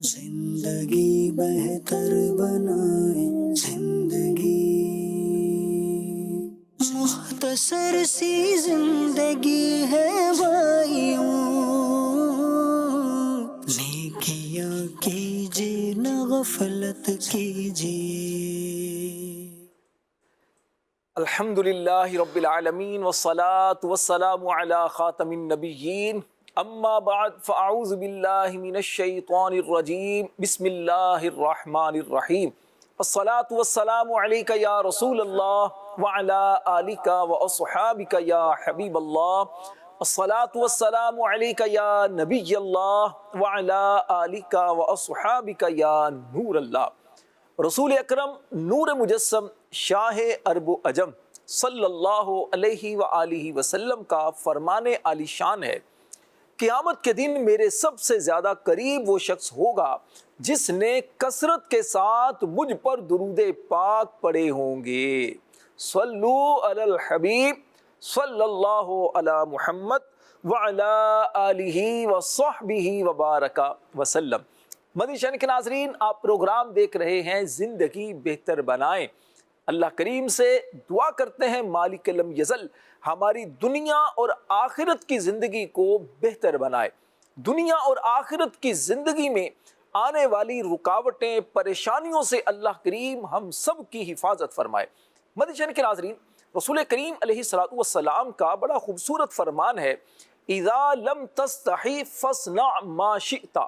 زندگی بہتر بنائے زندگی، مختصر سی زندگی ہے بھائیوں، نیکیاں کیجیے نہ غفلت کیجیے۔ الحمدللہ رب العالمین والصلاة والسلام علی خاتم النبیین، اما بعد فاعوذ باللہ من الشیطان الرجیم، بسم اللہ الرحمن الرحیم۔ الصلاة والسلام علیک یا رسول اللہ وعلی آلک واصحابک یا حبیب اللہ۔ الصلاة والسلام علیک یا نبی اللہ وعلی آلک واصحابک یا نور اللہ۔ رسول اکرم نور مجسم شاہ عرب و عجم صلی اللہ علیہ وآلہ وسلم کا فرمان عالی شان ہے، قیامت کے دن میرے سب سے زیادہ قریب وہ شخص ہوگا جس نے کثرت کے ساتھ مجھ پر درود پاک پڑھے ہوں گے۔ صلو علی الحبیب صلی اللہ علی محمد وعلی آلہ وصحبہ وبارک وسلم۔ مدنی چینل کے ناظرین، آپ پروگرام دیکھ رہے ہیں زندگی بہتر بنائیں۔ اللہ کریم سے دعا کرتے ہیں مالک لم یزل ہماری دنیا اور آخرت کی زندگی کو بہتر بنائے، دنیا اور آخرت کی زندگی میں آنے والی رکاوٹیں پریشانیوں سے اللہ کریم ہم سب کی حفاظت فرمائے۔ مدنی چینل کے ناظرین، رسول کریم علیہ الصلوۃ والسلام کا بڑا خوبصورت فرمان ہے، اذا لم تستحی فاصنع ما شئت،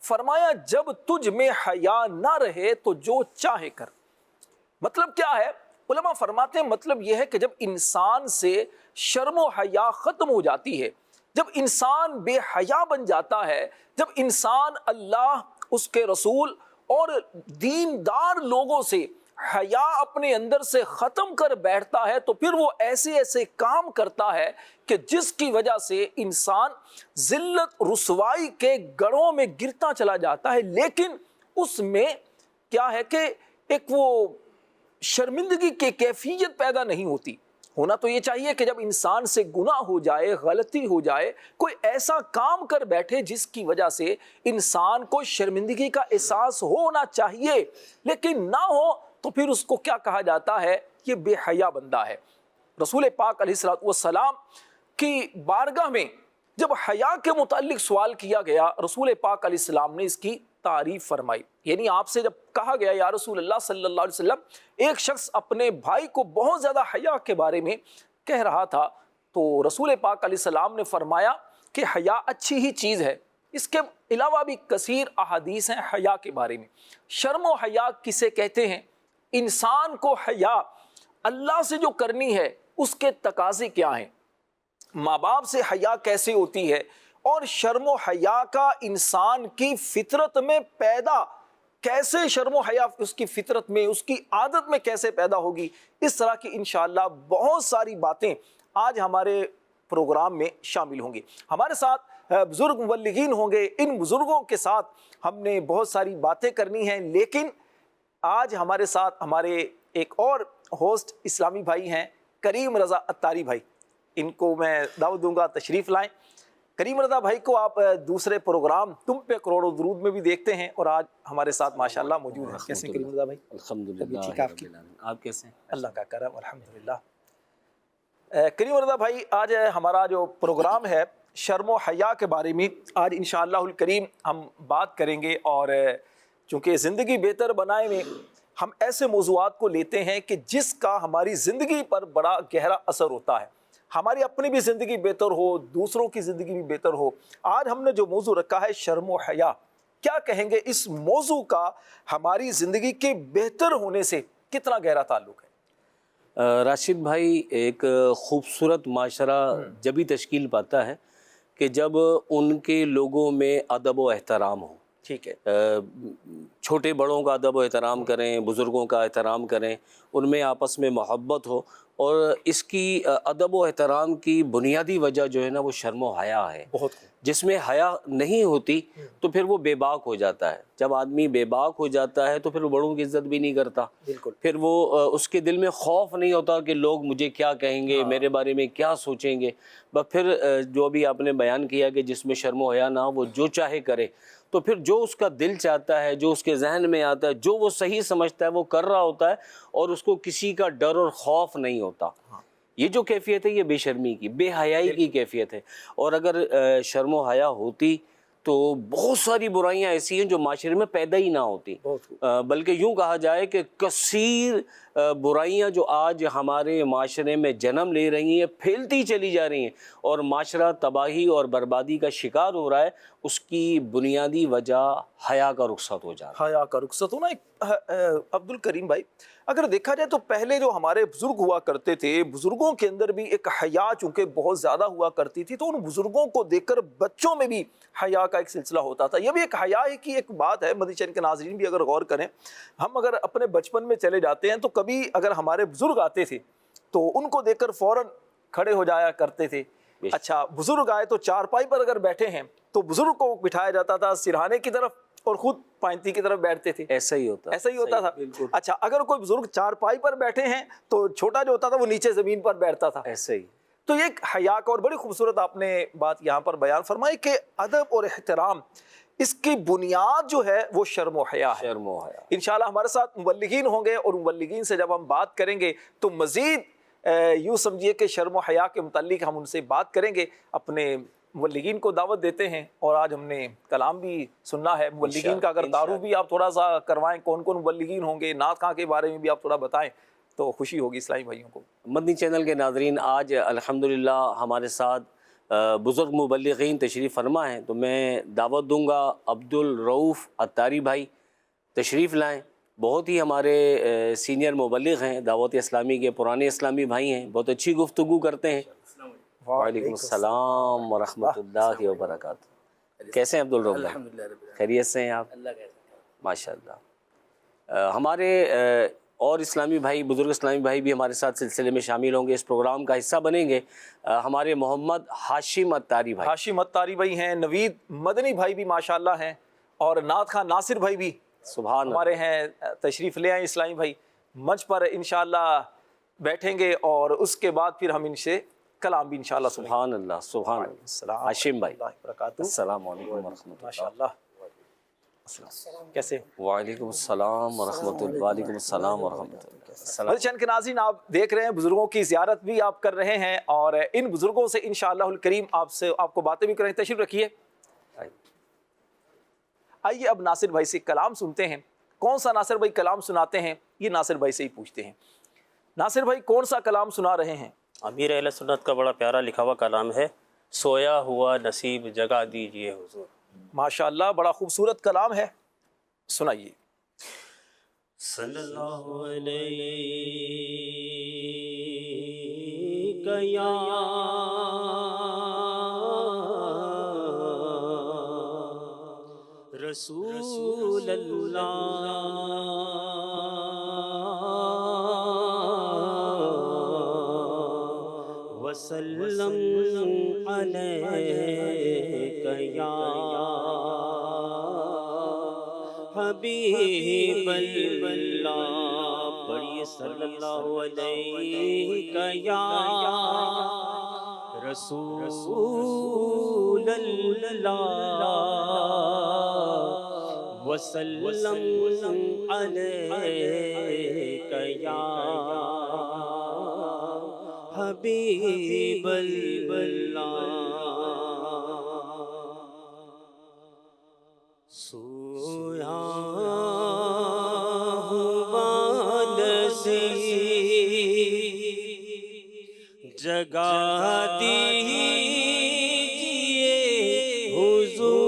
فرمایا جب تجھ میں حیا نہ رہے تو جو چاہے کر۔ مطلب کیا ہے؟ علماء فرماتے ہیں مطلب یہ ہے کہ جب انسان سے شرم و حیا ختم ہو جاتی ہے، جب انسان بے حیا بن جاتا ہے، جب انسان اللہ، اس کے رسول اور دیندار لوگوں سے حیا اپنے اندر سے ختم کر بیٹھتا ہے، تو پھر وہ ایسے ایسے کام کرتا ہے کہ جس کی وجہ سے انسان ذلت رسوائی کے گڑھوں میں گرتا چلا جاتا ہے، لیکن اس میں کیا ہے کہ ایک وہ شرمندگی کی کیفیت پیدا نہیں ہوتی۔ ہونا تو یہ چاہیے کہ جب انسان سے گناہ ہو جائے، غلطی ہو جائے، کوئی ایسا کام کر بیٹھے جس کی وجہ سے انسان کو شرمندگی کا احساس ہونا چاہیے، لیکن نہ ہو تو پھر اس کو کیا کہا جاتا ہے؟ یہ بے حیا بندہ ہے۔ رسول پاک علیہ الصلوۃ والسلام کی بارگاہ میں جب حیا کے متعلق سوال کیا گیا، رسول پاک علیہ السلام نے اس کی تعریف فرمائی۔ یعنی آپ سے جب کہا گیا یا رسول اللہ صلی اللہ علیہ وسلم، ایک شخص اپنے بھائی کو بہت زیادہ حیا کے بارے میں کہہ رہا تھا، تو رسول پاک علیہ السلام نے فرمایا کہ حیا اچھی ہی چیز ہے۔ اس کے علاوہ بھی کثیر احادیث ہیں حیا کے بارے میں۔ شرم و حیا کسے کہتے ہیں؟ انسان کو حیا اللہ سے جو کرنی ہے اس کے تقاضے کیا ہیں، ماں باپ سے حیا کیسے ہوتی ہے، اور شرم و حیا کا انسان کی فطرت میں پیدا کیسے، شرم و حیا اس کی فطرت میں، اس کی عادت میں کیسے پیدا ہوگی، اس طرح کی انشاءاللہ بہت ساری باتیں آج ہمارے پروگرام میں شامل ہوں گی۔ ہمارے ساتھ بزرگ مبلغین ہوں گے، ان بزرگوں کے ساتھ ہم نے بہت ساری باتیں کرنی ہیں، لیکن آج ہمارے ساتھ ہمارے ایک اور ہوسٹ اسلامی بھائی ہیں، کریم رضا اتاری بھائی۔ ان کو میں دعوت دوں گا تشریف لائیں۔ کریم رضا بھائی کو آپ دوسرے پروگرام تم پہ کروڑوں درود میں بھی دیکھتے ہیں، اور آج ہمارے ساتھ ماشاءاللہ موجود ہیں۔ کیسے ہیں کریم رضا بھائی؟ الحمدللہ ٹھیک ہے آپ کی؟ آپ کیسے ہیں؟ اللہ کا کرم الحمدللہ۔ کریم رضا بھائی، آج ہمارا جو پروگرام ہے شرم و حیا کے بارے میں، آج انشاءاللہ الکریم ہم بات کریں گے، اور چونکہ زندگی بہتر بنائے میں ہم ایسے موضوعات کو لیتے ہیں کہ جس کا ہماری زندگی پر بڑا گہرا اثر ہوتا ہے، ہماری اپنی بھی زندگی بہتر ہو، دوسروں کی زندگی بھی بہتر ہو۔ آج ہم نے جو موضوع رکھا ہے شرم و حیا، کیا کہیں گے اس موضوع کا ہماری زندگی کے بہتر ہونے سے کتنا گہرا تعلق ہے؟ راشد بھائی، ایک خوبصورت معاشرہ جبھی تشکیل پاتا ہے کہ جب ان کے لوگوں میں ادب و احترام ہو۔ ٹھیک ہے، چھوٹے بڑوں کا ادب و احترام کریں، بزرگوں کا احترام کریں، ان میں آپس میں محبت ہو، اور اس کی ادب و احترام کی بنیادی وجہ جو ہے نا وہ شرم و حیا ہے۔ بہت خوب۔ جس میں حیا نہیں ہوتی تو پھر وہ بے باک ہو جاتا ہے۔ جب آدمی بے باک ہو جاتا ہے تو پھر وہ بڑوں کی عزت بھی نہیں کرتا، بالکل۔ پھر وہ اس کے دل میں خوف نہیں ہوتا کہ لوگ مجھے کیا کہیں گے، میرے بارے میں کیا سوچیں گے۔ بس پھر جو بھی آپ نے بیان کیا کہ جس میں شرم و حیا نہ ہو وہ جو چاہے کرے، تو پھر جو اس کا دل چاہتا ہے، جو اس کے ذہن میں آتا ہے، جو وہ صحیح سمجھتا ہے وہ کر رہا ہوتا ہے، اور اس کو کسی کا ڈر اور خوف نہیں ہوتا۔ یہ جو کیفیت ہے یہ بے شرمی کی، بے حیائی کی کیفیت ہے۔ اور اگر شرم و حیا ہوتی تو بہت ساری برائیاں ایسی ہیں جو معاشرے میں پیدا ہی نہ ہوتی، بلکہ یوں کہا جائے کہ کثیر برائیاں جو آج ہمارے معاشرے میں جنم لے رہی ہیں، پھیلتی چلی جا رہی ہیں، اور معاشرہ تباہی اور بربادی کا شکار ہو رہا ہے، اس کی بنیادی وجہ حیا کا رخصت ہو جا رہا ہے۔ حیا کا رخصت ہونا۔ عبد الکریم بھائی، اگر دیکھا جائے تو پہلے جو ہمارے بزرگ ہوا کرتے تھے، بزرگوں کے اندر بھی ایک حیا چونکہ بہت زیادہ ہوا کرتی تھی، تو ان بزرگوں کو دیکھ کر بچوں میں بھی حیا کا ایک سلسلہ ہوتا تھا۔ یہ بھی ایک حیا کی ایک بات ہے، مدنی چینل کے ناظرین بھی اگر غور کریں، ہم اگر اپنے بچپن میں چلے جاتے ہیں تو کبھی اگر ہمارے بزرگ آتے تھے تو ان کو دیکھ کر فوراً کھڑے ہو جایا کرتے تھے۔ اچھا، بزرگ آئے تو چارپائی پر اگر بیٹھے ہیں تو بزرگ کو بٹھایا جاتا تھا سرہانے کی طرف اور خود پائنتی کی طرف بیٹھتے تھے۔ ایسا ہی ہوتا تھا۔ اچھا، اگر کوئی بزرگ چارپائی پر بیٹھے ہیں تو چھوٹا جو ہوتا تھا وہ نیچے زمین پر بیٹھتا تھا۔ ایسا ہی۔ تو یہ ایک حیا کا، اور بڑی خوبصورت آپ نے بات یہاں پر بیان فرمائی کہ ادب اور احترام، اس کی بنیاد جو ہے وہ شرم و حیا ہے۔ شرم و حیا۔ انشاءاللہ ہمارے ساتھ مبلغین ہوں گے، اور مبلغین سے جب ہم بات کریں گے تو مزید یوں سمجھیے کہ شرم و حیا کے متعلق ہم ان سے بات کریں گے۔ اپنے مبلغین کو دعوت دیتے ہیں، اور آج ہم نے کلام بھی سننا ہے مبلغین کا۔ اگر تعارف بھی آپ تھوڑا سا کروائیں، کون کون مبلغین ہوں گے، نعت خواں کے بارے میں بھی آپ تھوڑا بتائیں تو خوشی ہوگی اسلامی بھائیوں کو۔ مدنی چینل کے ناظرین، آج الحمدللہ ہمارے ساتھ بزرگ مبلغین تشریف فرما ہیں، تو میں دعوت دوں گا عبد الرؤف عطاری بھائی تشریف لائیں۔ بہت ہی ہمارے سینئر مبلغ ہیں، دعوت اسلامی کے پرانے اسلامی بھائی ہیں، بہت اچھی گفتگو کرتے ہیں۔ وعلیکم السلام ورحمۃ اللہ وبرکاتہ۔ کیسے ہیں عبد الرؤف بھائی؟ خیریت سے ہیں آپ؟ ماشاء اللہ۔ ہمارے اور اسلامی بھائی، بزرگ اسلامی بھائی بھی ہمارے ساتھ سلسلے میں شامل ہوں گے، اس پروگرام کا حصہ بنیں گے۔ ہمارے محمد ہاشم عطاری بھائی، ہاشم عطاری بھائی ہیں، نوید مدنی بھائی بھی ماشاءاللہ ہیں، اور نعت خواں ناصر بھائی بھی سبحان ہمارے ہیں۔ تشریف لے آئیں اسلامی بھائی، منچ پر انشاءاللہ بیٹھیں گے، اور اس کے بعد پھر ہم ان سے کلام بھی انشاءاللہ سنیں گے۔ سبحان اللہ، سبحان اللہ۔ ہاشم بھائی، السلام علیکم ورحمۃ اللہ۔ ماشاءاللہ، کیسے؟ وعلیکم السلام ورحمۃ اللہ۔ وعلیکم السلام ورحمۃ اللہ۔ مدنی چینل کے ناظرین، آپ دیکھ رہے ہیں بزرگوں کی زیارت بھی آپ کر رہے ہیں، اور ان بزرگوں سے انشاءاللہ الکریم آپ کو باتیں بھی کریں۔ تشریف رکھیے۔ آئیے اب ناصر بھائی سے کلام سنتے ہیں۔ کون سا ناصر بھائی کلام سناتے ہیں، یہ ناصر بھائی سے ہی پوچھتے ہیں۔ ناصر بھائی کون سا کلام سنا رہے ہیں؟ امیر اہل سنت کا بڑا پیارا لکھا ہوا کلام ہے، سویا ہوا نصیب جگا دیجئے حضور۔ ماشاءاللہ، بڑا خوبصورت کلام ہے، سنائیے۔ صلی اللہ علیہ یا رسول اللہ وسلم علیک یا حبیب اللہ، پڑھیے صلی اللہ علیہ یا رسول اللہ وسلم علیک یا حبیب اللہ۔ سویا ہوا نصیب جگا دیجئے حضور،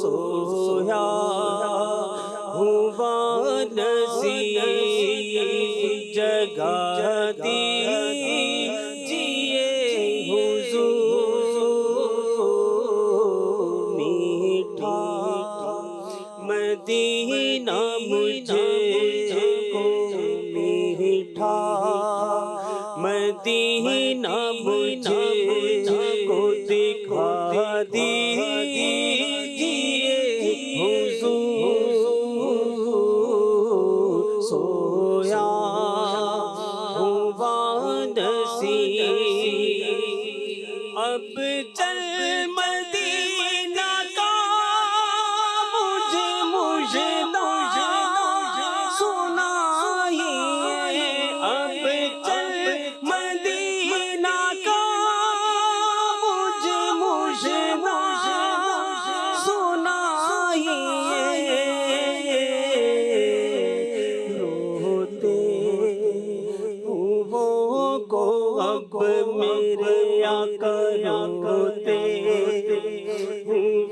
سویا ہوا نصیب جگا دیجئے حضور، میٹھا مدینہ مجھے کو میٹھا مدینہ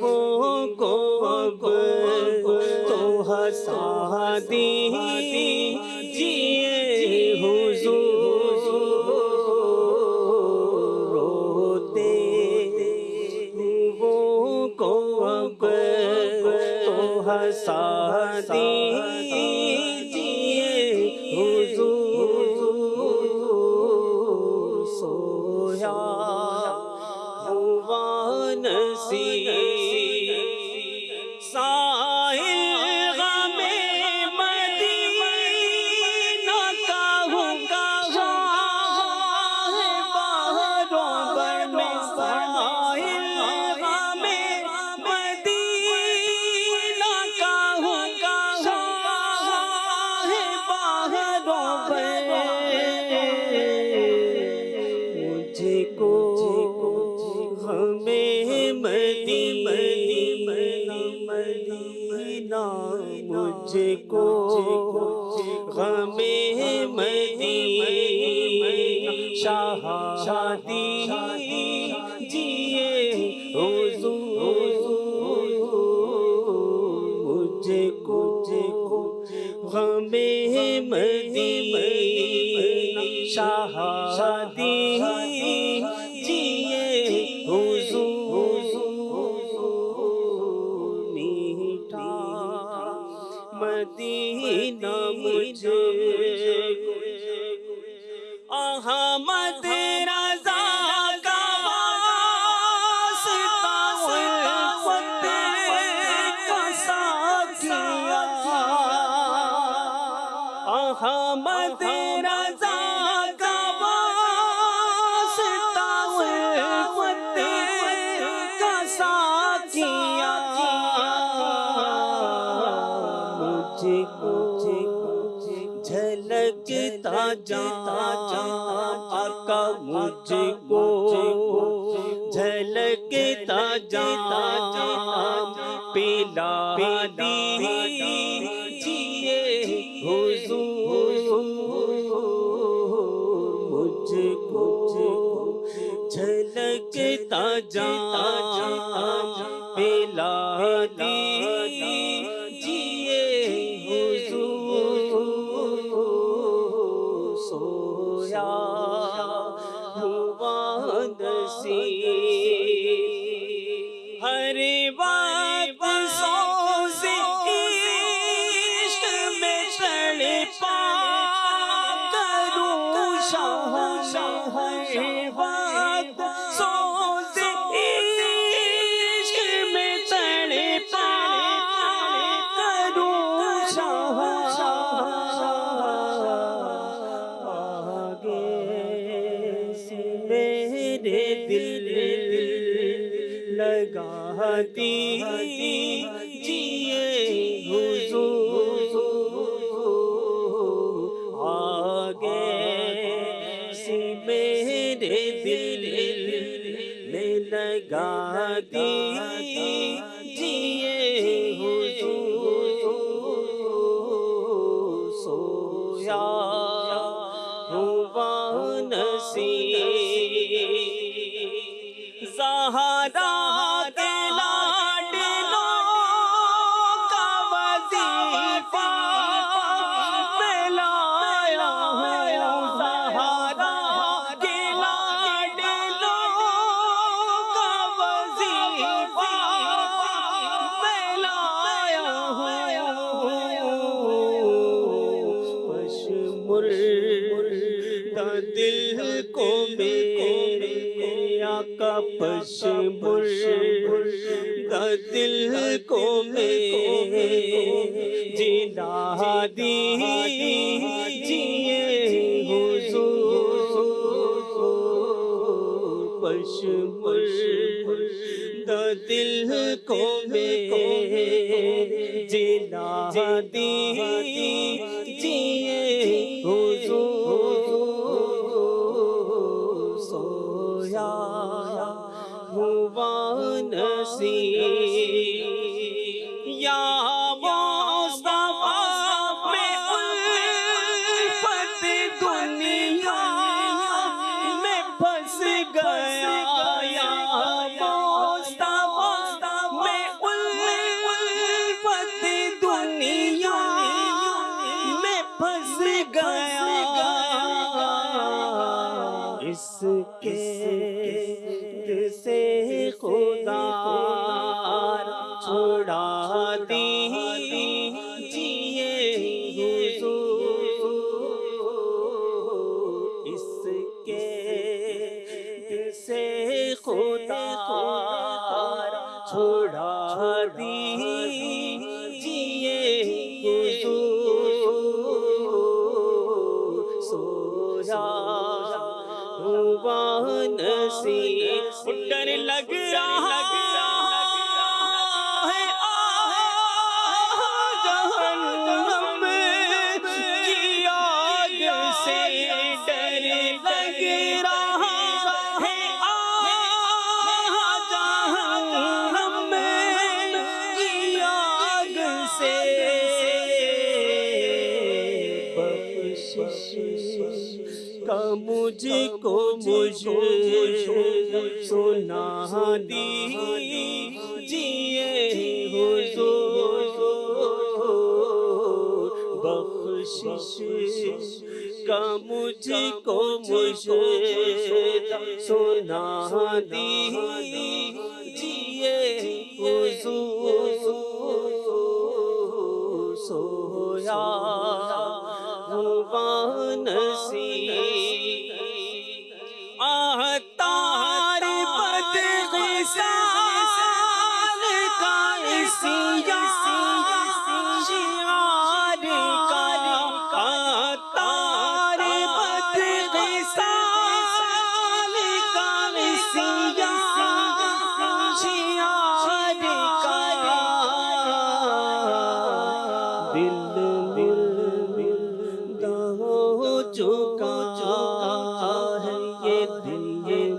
مدیحوں کو اب تو ہنسا دیجیے حضور، روتے وہ کو اب تو ہنسا دیجیے حضور، سویا ہوا نصیب ساحل غم مدینہ کا ہوگا شاہ بہاروں پر میں، ساحل غم مدینہ کا ہوگا شاہ بہاروں پر، مجھے کو ہمیں مدینہ، مجھے کو ہمیں مدینہ شاہ دیجیے حضور، مجھے کو ہمیں مدینہ شاہ دیجیے حضور، میٹھا مدینہ مجھے احمد رضا کا واسطہ الفت کا ساتھیا، احمد رضا کا واسطہ الفت کا ساتھیا، مجھے کو جھلکتا جاتا آقا، مجھے کو جھلکتا جاتا پلا دیجیے حضور، مجھے کو جھلکتا جاتا پلا دیجیے حضور، سویا ہوا نصیب ہر وقت سوز عشق میں تڑپا کروں شاہ، ہر وقت سوز عشق میں تڑپا کروں شاہ، آگے سے میرے دل لگا دیجیے حضور، آگے سے میرے دل میں لگا دیجیے حضور، سویا ہوا نصیب زہرا کے لاڈلوں کا وظیفہ میں لایا ہوں، زہرا کے لاڈلوں کا وظیفہ میں لایا ہوں، پشمردہ دل کو میرے آقا، پشمردہ دل کو میرے جلا دیجیے حضور، پشمردہ دل کو میرے جلا دیجیے حضور، سویا ہوا نصیب یا مصطفیٰ میں الفت دنیا میں پھنس گیا، یا مصطفیٰ میں چھوڑا دیجیے حضور، اس کے سے خدا چھوڑا دیجیے حضور، سویا ہوا نصیب، ڈر لگ رہا ہے جہنم کی آگ سے، ڈر لگ رہا ہے جہنم کی آگ سے، بخشش کا مجھ کو سنا دیجیے حضور، بخشش کا مجھ کو سنا دیجیے حضور، سویا ہوا نصیب، تار بدغسال کا شعار کا، تار بدغسال کا شعار کا، دل مردہ ہو چکا ہے، یہ دل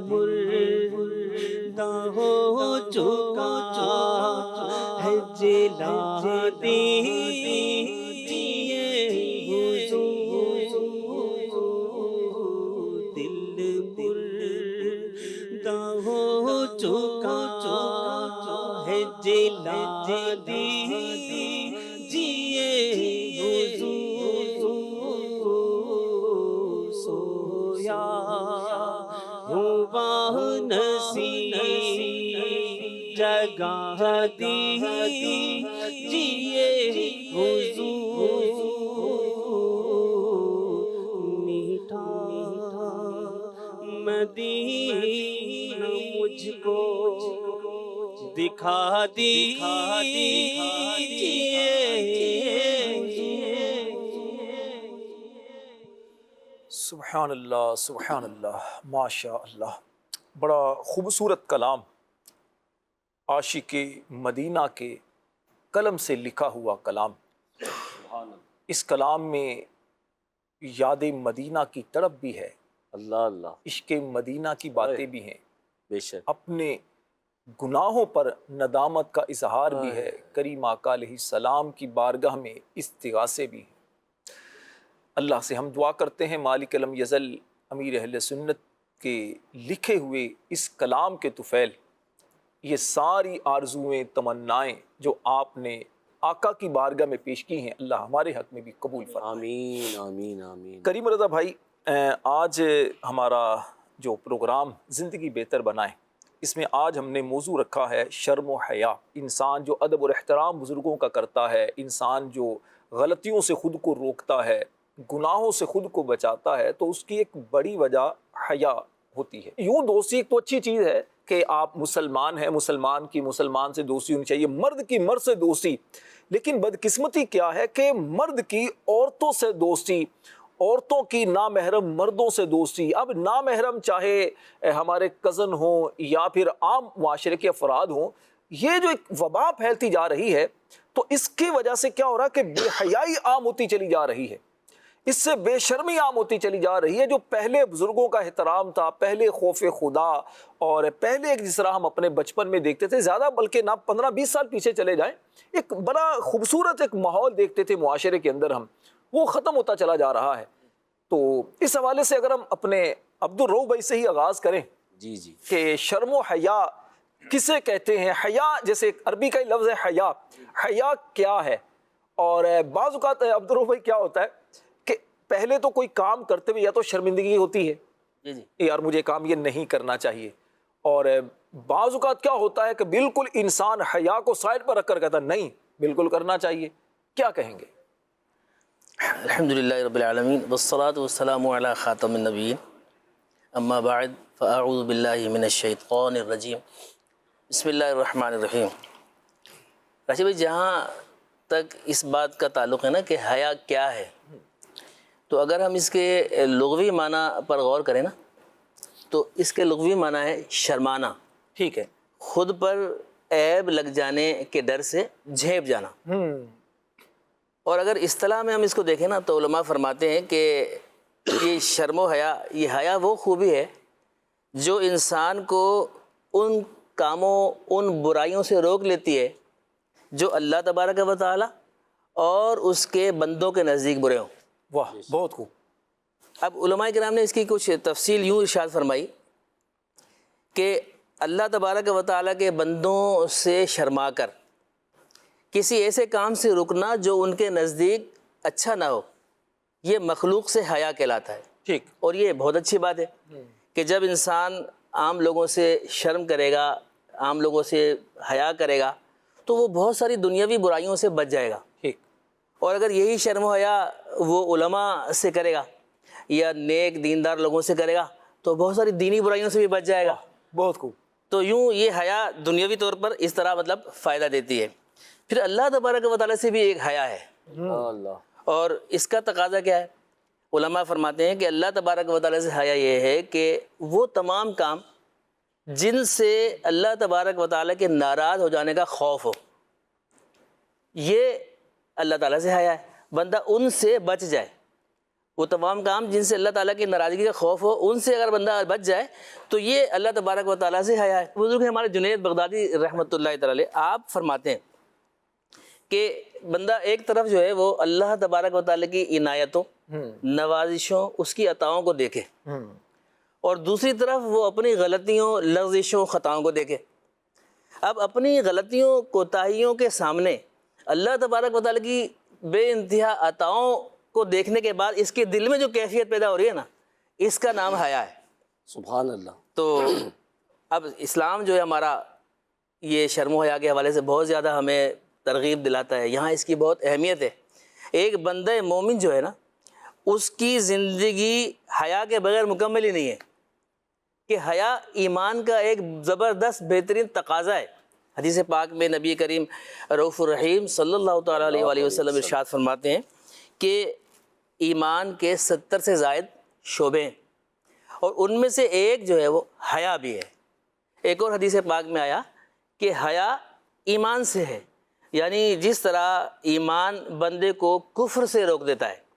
مردہ ہو چکا ہے، جلا دیجیے حضور، دل مردہ ہو چکا ہے، جلا دیجیے حضور، سویا ہوا نصیب، جگہ دیجیے حضور، میٹھا مدینہ مجھ کو دکھا دیجیے، سبحان اللہ سبحان اللہ، ماشاء اللہ، بڑا خوبصورت کلام عاشق مدینہ کے قلم سے لکھا ہوا کلام۔ اس کلام میں یاد مدینہ کی تڑپ بھی ہے، اللہ اللہ، عشق مدینہ کی باتیں بھی ہیں، بے شک، اپنے گناہوں پر ندامت کا اظہار بھی ہے، کریم آقا علیہ السلام کی بارگاہ میں استغاثے بھی ہیں۔ اللہ سے ہم دعا کرتے ہیں مالک لم یزل امیر اہل سنت کے لکھے ہوئے اس کلام کے طفیل، یہ ساری آرزویں تمنائیں جو آپ نے آقا کی بارگاہ میں پیش کی ہیں، اللہ ہمارے حق میں بھی قبول فرمائے، آمین آمین آمین۔ کریم رضا بھائی، آج ہمارا جو پروگرام زندگی بہتر بنائے، اس میں آج ہم نے موضوع رکھا ہے شرم و حیا۔ انسان جو ادب اور احترام بزرگوں کا کرتا ہے، انسان جو غلطیوں سے خود کو روکتا ہے، گناہوں سے خود کو بچاتا ہے، تو اس کی ایک بڑی وجہ حیا ہوتی ہے۔ یوں دوستی ایک تو اچھی چیز ہے کہ آپ مسلمان ہیں، مسلمان کی مسلمان سے دوستی ہونی چاہیے، مرد کی مرد سے دوستی، لیکن بدقسمتی کیا ہے کہ مرد کی عورتوں سے دوستی، عورتوں کی نامحرم مردوں سے دوستی۔ اب نامحرم چاہے ہمارے کزن ہوں یا پھر عام معاشرے کے افراد ہوں، یہ جو ایک وبا پھیلتی جا رہی ہے، تو اس کی وجہ سے کیا ہو رہا ہے کہ بے حیائی عام ہوتی چلی جا رہی ہے، اس سے بے شرمی عام ہوتی چلی جا رہی ہے۔ جو پہلے بزرگوں کا احترام تھا، پہلے خوف خدا، اور پہلے جس طرح ہم اپنے بچپن میں دیکھتے تھے، زیادہ بلکہ نہ 15-20 سال پیچھے چلے جائیں، ایک بڑا خوبصورت ایک ماحول دیکھتے تھے معاشرے کے اندر، ہم وہ ختم ہوتا چلا جا رہا ہے۔ تو اس حوالے سے اگر ہم اپنے عبدالرؤف بھائی سے ہی آغاز کریں جی جی، کہ شرم و حیا کسے کہتے ہیں، حیا جیسے عربی کا ہی لفظ ہے حیا، حیا کیا ہے؟ اور بعض اوقات عبدالرؤف بھائی کیا ہوتا ہے کہ پہلے تو کوئی کام کرتے ہوئے یا تو شرمندگی ہوتی ہے، جی جی، یار مجھے کام یہ نہیں کرنا چاہیے، اور بعض اوقات کیا ہوتا ہے کہ بالکل انسان حیا کو سائڈ پر رکھ کر کہتا ہے نہیں بالکل کرنا چاہیے، کیا کہیں گے؟ الحمدللہ رب العالمین والصلاة والسلام علی خاتم النبیین اما بعد فاعوذ باللہ من الشیطان الرجیم بسم اللہ الرحمن الرحیم۔ راشد بھائی، جہاں تک اس بات کا تعلق ہے نا کہ حیا کیا ہے، تو اگر ہم اس کے لغوی معنی پر غور کریں نا تو اس کے لغوی معنی ہے شرمانا، ٹھیک ہے، خود پر عیب لگ جانے کے ڈر سے جھیپ جانا۔ اور اگر اصطلاح میں ہم اس کو دیکھیں نا تو علماء فرماتے ہیں کہ یہ شرم و حیا، یہ حیا وہ خوبی ہے جو انسان کو ان کاموں، ان برائیوں سے روک لیتی ہے جو اللہ تبارک و تعالی اور اس کے بندوں کے نزدیک برے ہوں۔ واہ بہت خوب۔ اب علماء کرام نے اس کی کچھ تفصیل یوں ارشاد فرمائی کہ اللہ تبارک و تعالیٰ کے بندوں سے شرما کر کسی ایسے کام سے رکنا جو ان کے نزدیک اچھا نہ ہو، یہ مخلوق سے حیا کہلاتا ہے۔ ٹھیک، اور یہ بہت اچھی بات ہے کہ جب انسان عام لوگوں سے شرم کرے گا، عام لوگوں سے حیا کرے گا تو وہ بہت ساری دنیاوی برائیوں سے بچ جائے گا۔ ٹھیک، اور اگر یہی شرم و حیا وہ علماء سے کرے گا یا نیک دیندار لوگوں سے کرے گا تو بہت ساری دینی برائیوں سے بھی بچ جائے گا۔ بہت خوب۔ تو یوں یہ حیا دنیاوی طور پر اس طرح مطلب فائدہ دیتی ہے۔ پھر اللہ تبارک و تعالیٰ سے بھی ایک حیا ہے، اللہ، اور اس کا تقاضا کیا ہے؟ علماء فرماتے ہیں کہ اللہ تبارک و تعالیٰ سے حیا یہ ہے کہ وہ تمام کام جن سے اللہ تبارک و تعالیٰ کے ناراض ہو جانے کا خوف ہو، یہ اللہ تعالیٰ سے حیا ہے، بندہ ان سے بچ جائے۔ وہ تمام کام جن سے اللہ تعالیٰ کی ناراضگی کا خوف ہو، ان سے اگر بندہ بچ جائے تو یہ اللہ تبارک و تعالیٰ سے حیا ہے۔ بزرگ ہمارے جنید بغدادی رحمۃ اللہ تعالی آپ فرماتے ہیں کہ بندہ ایک طرف جو ہے وہ اللہ تبارک و تعالیٰ کی عنایتوں، نوازشوں، اس کی عطاؤں کو دیکھے، اور دوسری طرف وہ اپنی غلطیوں، لغزشوں، خطاؤں کو دیکھے۔ اب اپنی غلطیوں، کوتاہیوں کے سامنے اللہ تبارک و تعالیٰ کی بے انتہا عطاؤں کو دیکھنے کے بعد اس کے دل میں جو کیفیت پیدا ہو رہی ہے نا، اس کا نام حیا ہے۔ سبحان اللہ۔ تو اب اسلام جو ہے ہمارا یہ شرم و حیا کے حوالے سے بہت زیادہ ہمیں ترغیب دلاتا ہے، یہاں اس کی بہت اہمیت ہے۔ ایک بندہ مومن جو ہے نا، اس کی زندگی حیا کے بغیر مکمل ہی نہیں ہے، کہ حیا ایمان کا ایک زبردست بہترین تقاضا ہے۔ حدیث پاک میں نبی کریم رؤوف الرحیم صلی اللہ تعالیٰ علیہ وآلہ وسلم ارشاد فرماتے ہیں کہ ایمان کے 70 سے زائد شعبے ہیں، اور ان میں سے ایک جو ہے وہ حیا بھی ہے۔ ایک اور حدیث پاک میں آیا کہ حیا ایمان سے ہے، یعنی جس طرح ایمان بندے کو کفر سے روک دیتا ہے،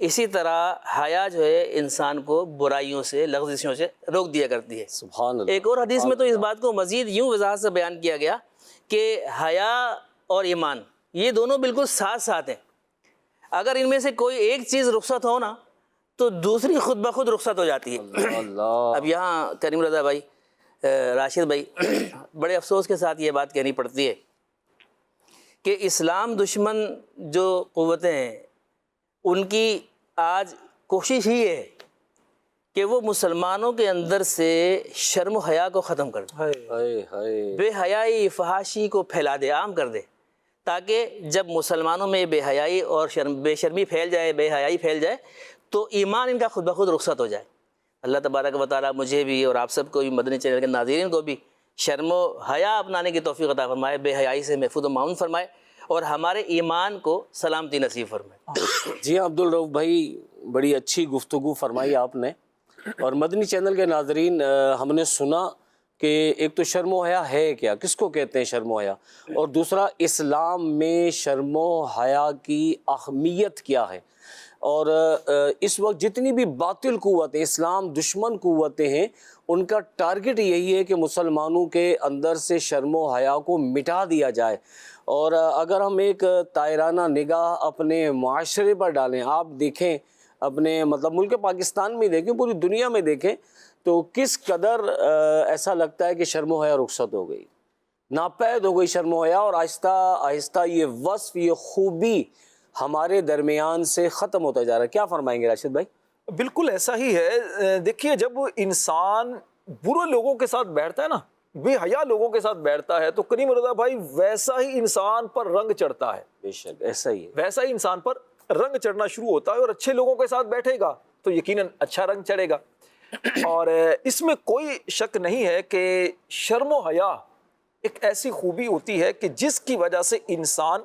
اسی طرح حیا جو ہے انسان کو برائیوں سے، لغزشوں سے روک دیا کرتی ہے۔ سبحان اللہ۔ ایک اور حدیث میں تو اس بات کو مزید یوں وضاحت سے بیان کیا گیا کہ حیا اور ایمان یہ دونوں بالکل ساتھ ساتھ ہیں، اگر ان میں سے کوئی ایک چیز رخصت ہو نا تو دوسری خود بخود رخصت ہو جاتی ہے۔ اللہ، اب یہاں کریم رضا بھائی، راشد بھائی، بڑے افسوس کے ساتھ یہ بات کہنی پڑتی ہے کہ اسلام دشمن جو قوتیں ہیں ان کی آج کوشش ہی ہے کہ وہ مسلمانوں کے اندر سے شرم و حیا کو ختم کر دے، ہائے ہائے، بے حیائی، فحاشی کو پھیلا دے، عام کر دے، تاکہ جب مسلمانوں میں بے حیائی اور بے شرمی پھیل جائے، بے حیائی پھیل جائے تو ایمان ان کا خود بخود رخصت ہو جائے۔ اللہ تبارک و تعالیٰ مجھے بھی اور آپ سب کو بھی، مدنی چینل کے ناظرین کو بھی شرم و حیا اپنانے کی توفیق عطا فرمائے، بے حیائی سے محفوظ و معاون فرمائے، اور ہمارے ایمان کو سلامتی نصیب فرمائے۔ جی ہاں، عبدالرؤف بھائی، بڑی اچھی گفتگو فرمائی آپ نے۔ اور مدنی چینل کے ناظرین، ہم نے سنا کہ ایک تو شرم و حیا ہے کیا، کس کو کہتے ہیں شرم و حیا، اور دوسرا اسلام میں شرم و حیا کی اہمیت کیا ہے۔ اور اس وقت جتنی بھی باطل قوتیں، اسلام دشمن قوتیں ہیں، ان کا ٹارگٹ یہی ہے کہ مسلمانوں کے اندر سے شرم و حیا کو مٹا دیا جائے۔ اور اگر ہم ایک طائرانہ نگاہ اپنے معاشرے پر ڈالیں، آپ دیکھیں اپنے مطلب ملک پاکستان میں دیکھیں، پوری دنیا میں دیکھیں، تو کس قدر ایسا لگتا ہے کہ شرم و حیا رخصت ہو گئی، ناپید ہو گئی شرم و حیا، اور آہستہ آہستہ یہ وصف، یہ خوبی ہمارے درمیان سے ختم ہوتا جا رہا ہے۔ کیا فرمائیں گے راشد بھائی؟ بالکل ایسا ہی ہے۔ دیکھیے، جب انسان برے لوگوں کے ساتھ بیٹھتا ہے نا بے حیا لوگوں کے ساتھ بیٹھتا ہے تو کریم رضا بھائی ویسا ہی انسان پر رنگ چڑھتا ہے، بے شک ایسا ہی ہے. ویسا ہی انسان پر رنگ چڑھنا شروع ہوتا ہے، اور اچھے لوگوں کے ساتھ بیٹھے گا تو یقیناً اچھا رنگ چڑھے گا. اور اس میں کوئی شک نہیں ہے کہ شرم و حیا ایک ایسی خوبی ہوتی ہے کہ جس کی وجہ سے انسان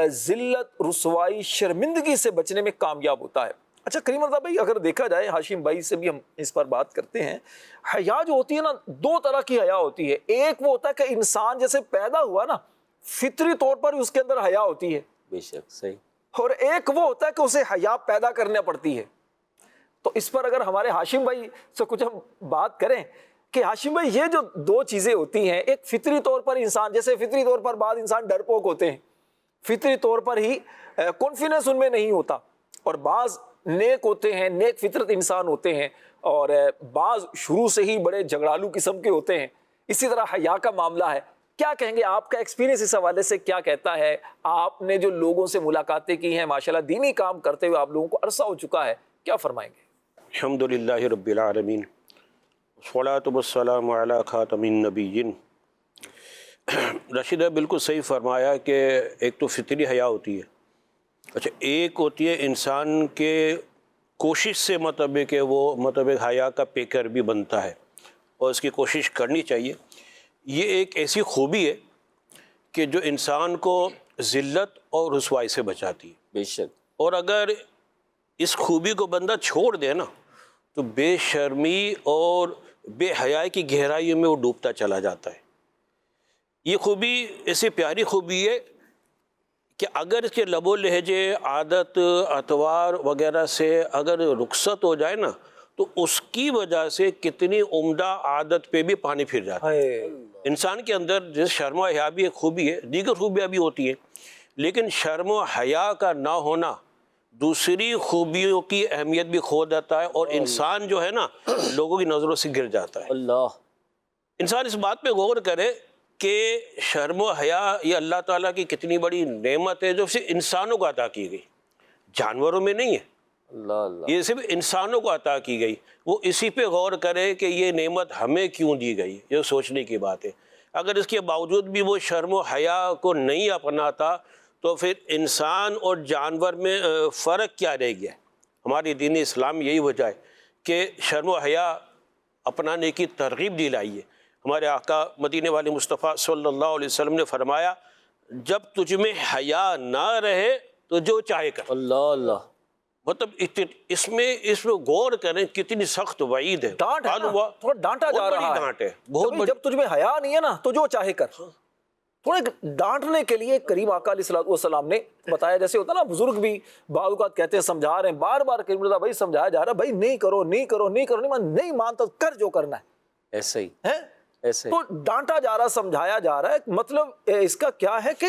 ذلت، رسوائی، شرمندگی سے بچنے میں کامیاب ہوتا ہے. اچھا کریم رضا بھائی، اگر دیکھا جائے، ہاشم بھائی سے بھی ہم اس پر بات کرتے ہیں، حیا جو ہوتی ہے نا، دو طرح کی حیا ہوتی ہے. ایک وہ ہوتا ہے کہ انسان جیسے پیدا ہوا نا، فطری طور پر اس کے اندر حیا ہوتی ہے، بے شک صحیح. اور ایک وہ ہوتا ہے کہ اسے حیا پیدا کرنا پڑتی ہے. تو اس پر اگر ہمارے ہاشم بھائی سے کچھ ہم بات کریں کہ ہاشم بھائی یہ جو دو چیزیں ہوتی ہیں، ایک فطری طور پر انسان، جیسے فطری طور پر بعض انسان ڈرپوک ہوتے ہیں، فطری طور پر ہی کانفیڈنس ان میں نہیں ہوتا، اور بعض نیک ہوتے ہیں، نیک فطرت انسان ہوتے ہیں، اور بعض شروع سے ہی بڑے جھگڑالو قسم کے ہوتے ہیں. اسی طرح حیا کا معاملہ ہے. کیا کہیں گے، آپ کا ایکسپیرینس اس حوالے سے کیا کہتا ہے؟ آپ نے جو لوگوں سے ملاقاتیں کی ہیں، ماشاءاللہ دینی کام کرتے ہوئے آپ لوگوں کو عرصہ ہو چکا ہے، کیا فرمائیں گے؟ الحمدللہ رب العالمین والصلاۃ والسلام علی خاتم النبیین. رشید بالکل صحیح فرمایا کہ ایک تو فطری حیا ہوتی ہے. اچھا، ایک ہوتی ہے انسان کے کوشش سے مطلب کہ وہ حیا کا پیکر بھی بنتا ہے، اور اس کی کوشش کرنی چاہیے. یہ ایک ایسی خوبی ہے کہ جو انسان کو ذلت اور رسوائی سے بچاتی ہے. بے شک. اور اگر اس خوبی کو بندہ چھوڑ دے نا تو بے شرمی اور بے حیائی کی گہرائیوں میں وہ ڈوبتا چلا جاتا ہے. یہ خوبی ایسی پیاری خوبی ہے کہ اگر اس کے لب و لہجے، عادت، اطوار وغیرہ سے اگر رخصت ہو جائے نا تو اس کی وجہ سے کتنی عمدہ عادت پہ بھی پانی پھر جاتا ہے. انسان کے اندر جیسے شرم و حیا بھی ایک خوبی ہے، دیگر خوبیاں بھی ہوتی ہیں، لیکن شرم و حیا کا نہ ہونا دوسری خوبیوں کی اہمیت بھی کھو دیتا ہے، اور انسان جو ہے نا لوگوں کی نظروں سے گر جاتا ہے. اللہ. انسان اس بات پہ غور کرے کہ شرم و حیا یہ اللہ تعالیٰ کی کتنی بڑی نعمت ہے جو صرف انسانوں کو عطا کی گئی، جانوروں میں نہیں ہے. اللہ اللہ. یہ صرف انسانوں کو عطا کی گئی. وہ اسی پہ غور کرے کہ یہ نعمت ہمیں کیوں دی گئی، یہ سوچنے کی بات ہے. اگر اس کے باوجود بھی وہ شرم و حیا کو نہیں اپناتا تو پھر انسان اور جانور میں فرق کیا رہ گیا؟ ہماری دین اسلام یہی وجہ ہے کہ شرم و حیا اپنانے کی ترغیب دلائی ہے. ہمارے آقا مدینے والے مصطفیٰ صلی اللہ علیہ وسلم نے فرمایا، جب تجھ میں حیا نہ رہے تو جو چاہے کر. اللہ اللہ. مطلب اس میں غور کریں کتنی سخت وعید ہے. ڈانٹ ہے نا، تھوڑا ڈانٹا جا رہا ہے. ڈانٹ ہے بہت بڑی. جب تجھ میں حیا نہیں ہے نا تو جو چاہے کر. تھوڑے ڈانٹنے کے لیے کریم آقا علیہ الصلوۃ والسلام نے بتایا. جیسے ہوتا نا بزرگ بھی بعض اوقات کہتے ہیں، سمجھا رہے ہیں بار بار، کریم رضا بھائی سمجھایا جا رہا ہے، بھائی نہیں کرو نہیں کرو نہیں کرو، نہیں مانتا کر جو کرنا ہے. ایسا ہی ہے ایسے. تو ڈانٹا جا رہا، سمجھایا جا رہا ہے. مطلب اس کا کیا ہے کہ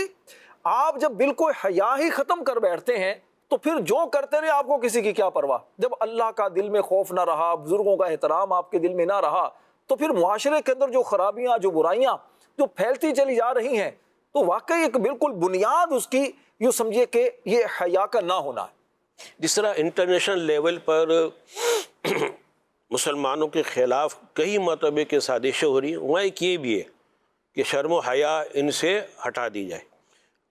آپ جب بالکل حیا ہی ختم کر بیٹھتے ہیں تو پھر جو کرتے رہے آپ کو کسی کی کیا پرواہ. جب اللہ کا دل میں خوف نہ رہا، بزرگوں کا احترام آپ کے دل میں نہ رہا، تو پھر معاشرے کے اندر جو خرابیاں، جو برائیاں جو پھیلتی چلی جا رہی ہیں، تو واقعی ایک بالکل بنیاد اس کی یوں سمجھیے کہ یہ حیا کا نہ ہونا ہے. جس طرح انٹرنیشنل لیول پر مسلمانوں کے خلاف کئی مرتبہ کے سازشیں ہو رہی ہیں، وہاں ایک یہ بھی ہے کہ شرم و حیا ان سے ہٹا دی جائے.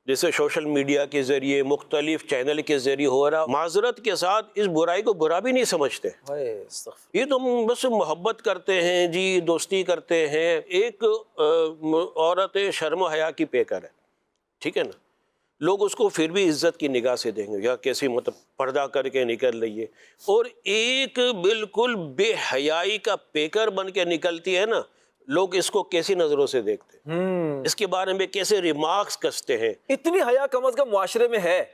جیسے سوشل میڈیا کے ذریعے، مختلف چینل کے ذریعے ہو رہا، معذرت کے ساتھ اس برائی کو برا بھی نہیں سمجھتے. یہ تو ہم بس محبت کرتے ہیں جی، دوستی کرتے ہیں. ایک عورت شرم و حیا کی پیکر ہے، ٹھیک ہے نا، لوگ اس کو پھر بھی عزت کی نگاہ سے دیں گے، یا کیسی مطلب پردہ کر کے نکل رہی ہے. اور ایک بالکل بے حیائی کا پیکر بن کے نکلتی ہے نا، لوگ اس کو کیسی نظروں سے دیکھتے ہیں، اس کے بارے میں کیسے ریمارکس کستے ہیں. اتنی حیا کم از کم معاشرے میں ہے،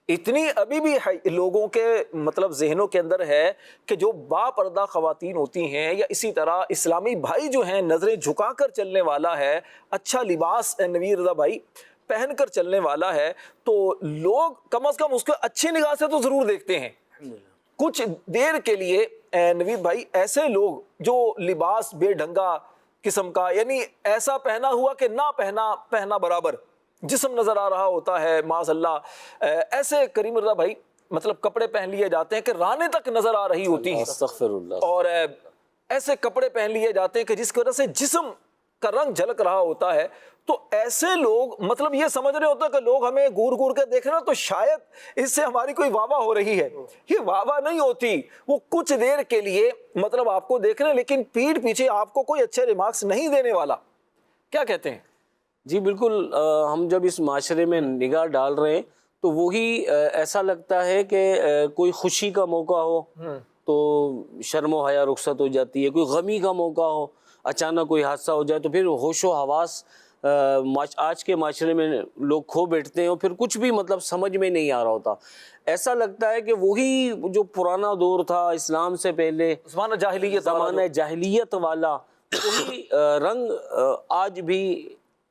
اتنی ابھی بھی لوگوں کے مطلب ذہنوں کے اندر ہے کہ جو با پردہ خواتین ہوتی ہیں، یا اسی طرح اسلامی بھائی جو ہیں نظریں جھکا کر چلنے والا ہے، اچھا لباس نویر رضا بھائی پہن کر چلنے والا ہے، تو لوگ کم از کم اس کو اچھی نگاہ سے تو ضرور دیکھتے ہیں. کچھ دیر کے لیے نوید بھائی ایسے لوگ جو لباس بے ڈھنگا قسم کا، یعنی ایسا پہنا ہوا کہ نہ پہنا برابر جسم نظر آ رہا ہوتا ہے، معاذ اللہ، ایسے کریم رضا بھائی مطلب کپڑے پہن لیے جاتے ہیں کہ رانیں تک نظر آ رہی ہوتی ہیں، استغفر اللہ. اور ایسے کپڑے پہن لیے جاتے ہیں کہ جس کی وجہ سے جسم کا رنگ جھلک رہا ہوتا ہے، تو ایسے لوگ مطلب یہ سمجھ رہے ہوتے ہیں کہ لوگ ہمیں گور گور کے دیکھ رہے ہیں تو شاید اس سے ہماری کوئی واہ واہ ہو رہی ہے. یہ واہ واہ نہیں ہوتی، وہ کچھ دیر کے لیے مطلب آپ کو دیکھ رہے ہیں لیکن پیٹھ پیچھے آپ کو کوئی اچھے ریمارکس نہیں دینے والا. کیا کہتے ہیں؟ جی بالکل، ہم جب اس معاشرے میں نگاہ ڈال رہے ہیں تو وہی ایسا لگتا ہے کہ کوئی خوشی کا موقع ہو تو شرم و حیا رخصت ہو جاتی ہے، کوئی غمی کا موقع ہو، اچانک کوئی حادثہ ہو جائے تو پھر ہوش و حواس آج کے معاشرے میں لوگ کھو بیٹھتے ہیں اور پھر کچھ بھی مطلب سمجھ میں نہیں آ رہا ہوتا. ایسا لگتا ہے کہ وہی جو پرانا دور تھا اسلام سے پہلے، زمانہ جاہلیت والا، وہی رنگ آج بھی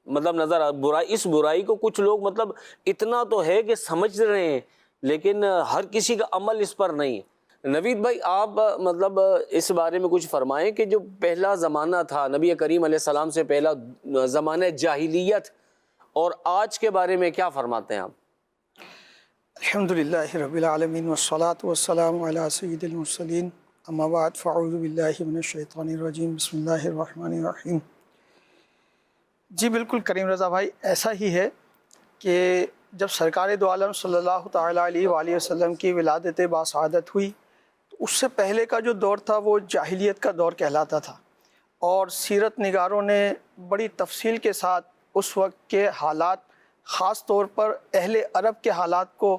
مطلب نظر اس برائی کو کچھ لوگ مطلب اتنا تو ہے کہ سمجھ رہے ہیں لیکن ہر کسی کا عمل اس پر نہیں. نوید بھائی آپ مطلب اس بارے میں کچھ فرمائیں کہ جو پہلا زمانہ تھا نبی کریم علیہ السلام سے پہلا زمانہ جاہلیت اور آج کے بارے میں کیا فرماتے ہیں آپ؟ الحمدللہ رب العالمین والصلاة والسلام علی سید المرسلین، اما بعد فاعوذ باللہ من الشیطان الرجیم، بسم اللہ الرحمن الرحیم. جی بالکل کریم رضا بھائی، ایسا ہی ہے کہ جب سرکار دو عالم صلی اللہ تعالیٰ علیہ وآلہ وسلم کی ولادت باسعادت ہوئی تو اس سے پہلے کا جو دور تھا وہ جاہلیت کا دور کہلاتا تھا، اور سیرت نگاروں نے بڑی تفصیل کے ساتھ اس وقت کے حالات، خاص طور پر اہل عرب کے حالات کو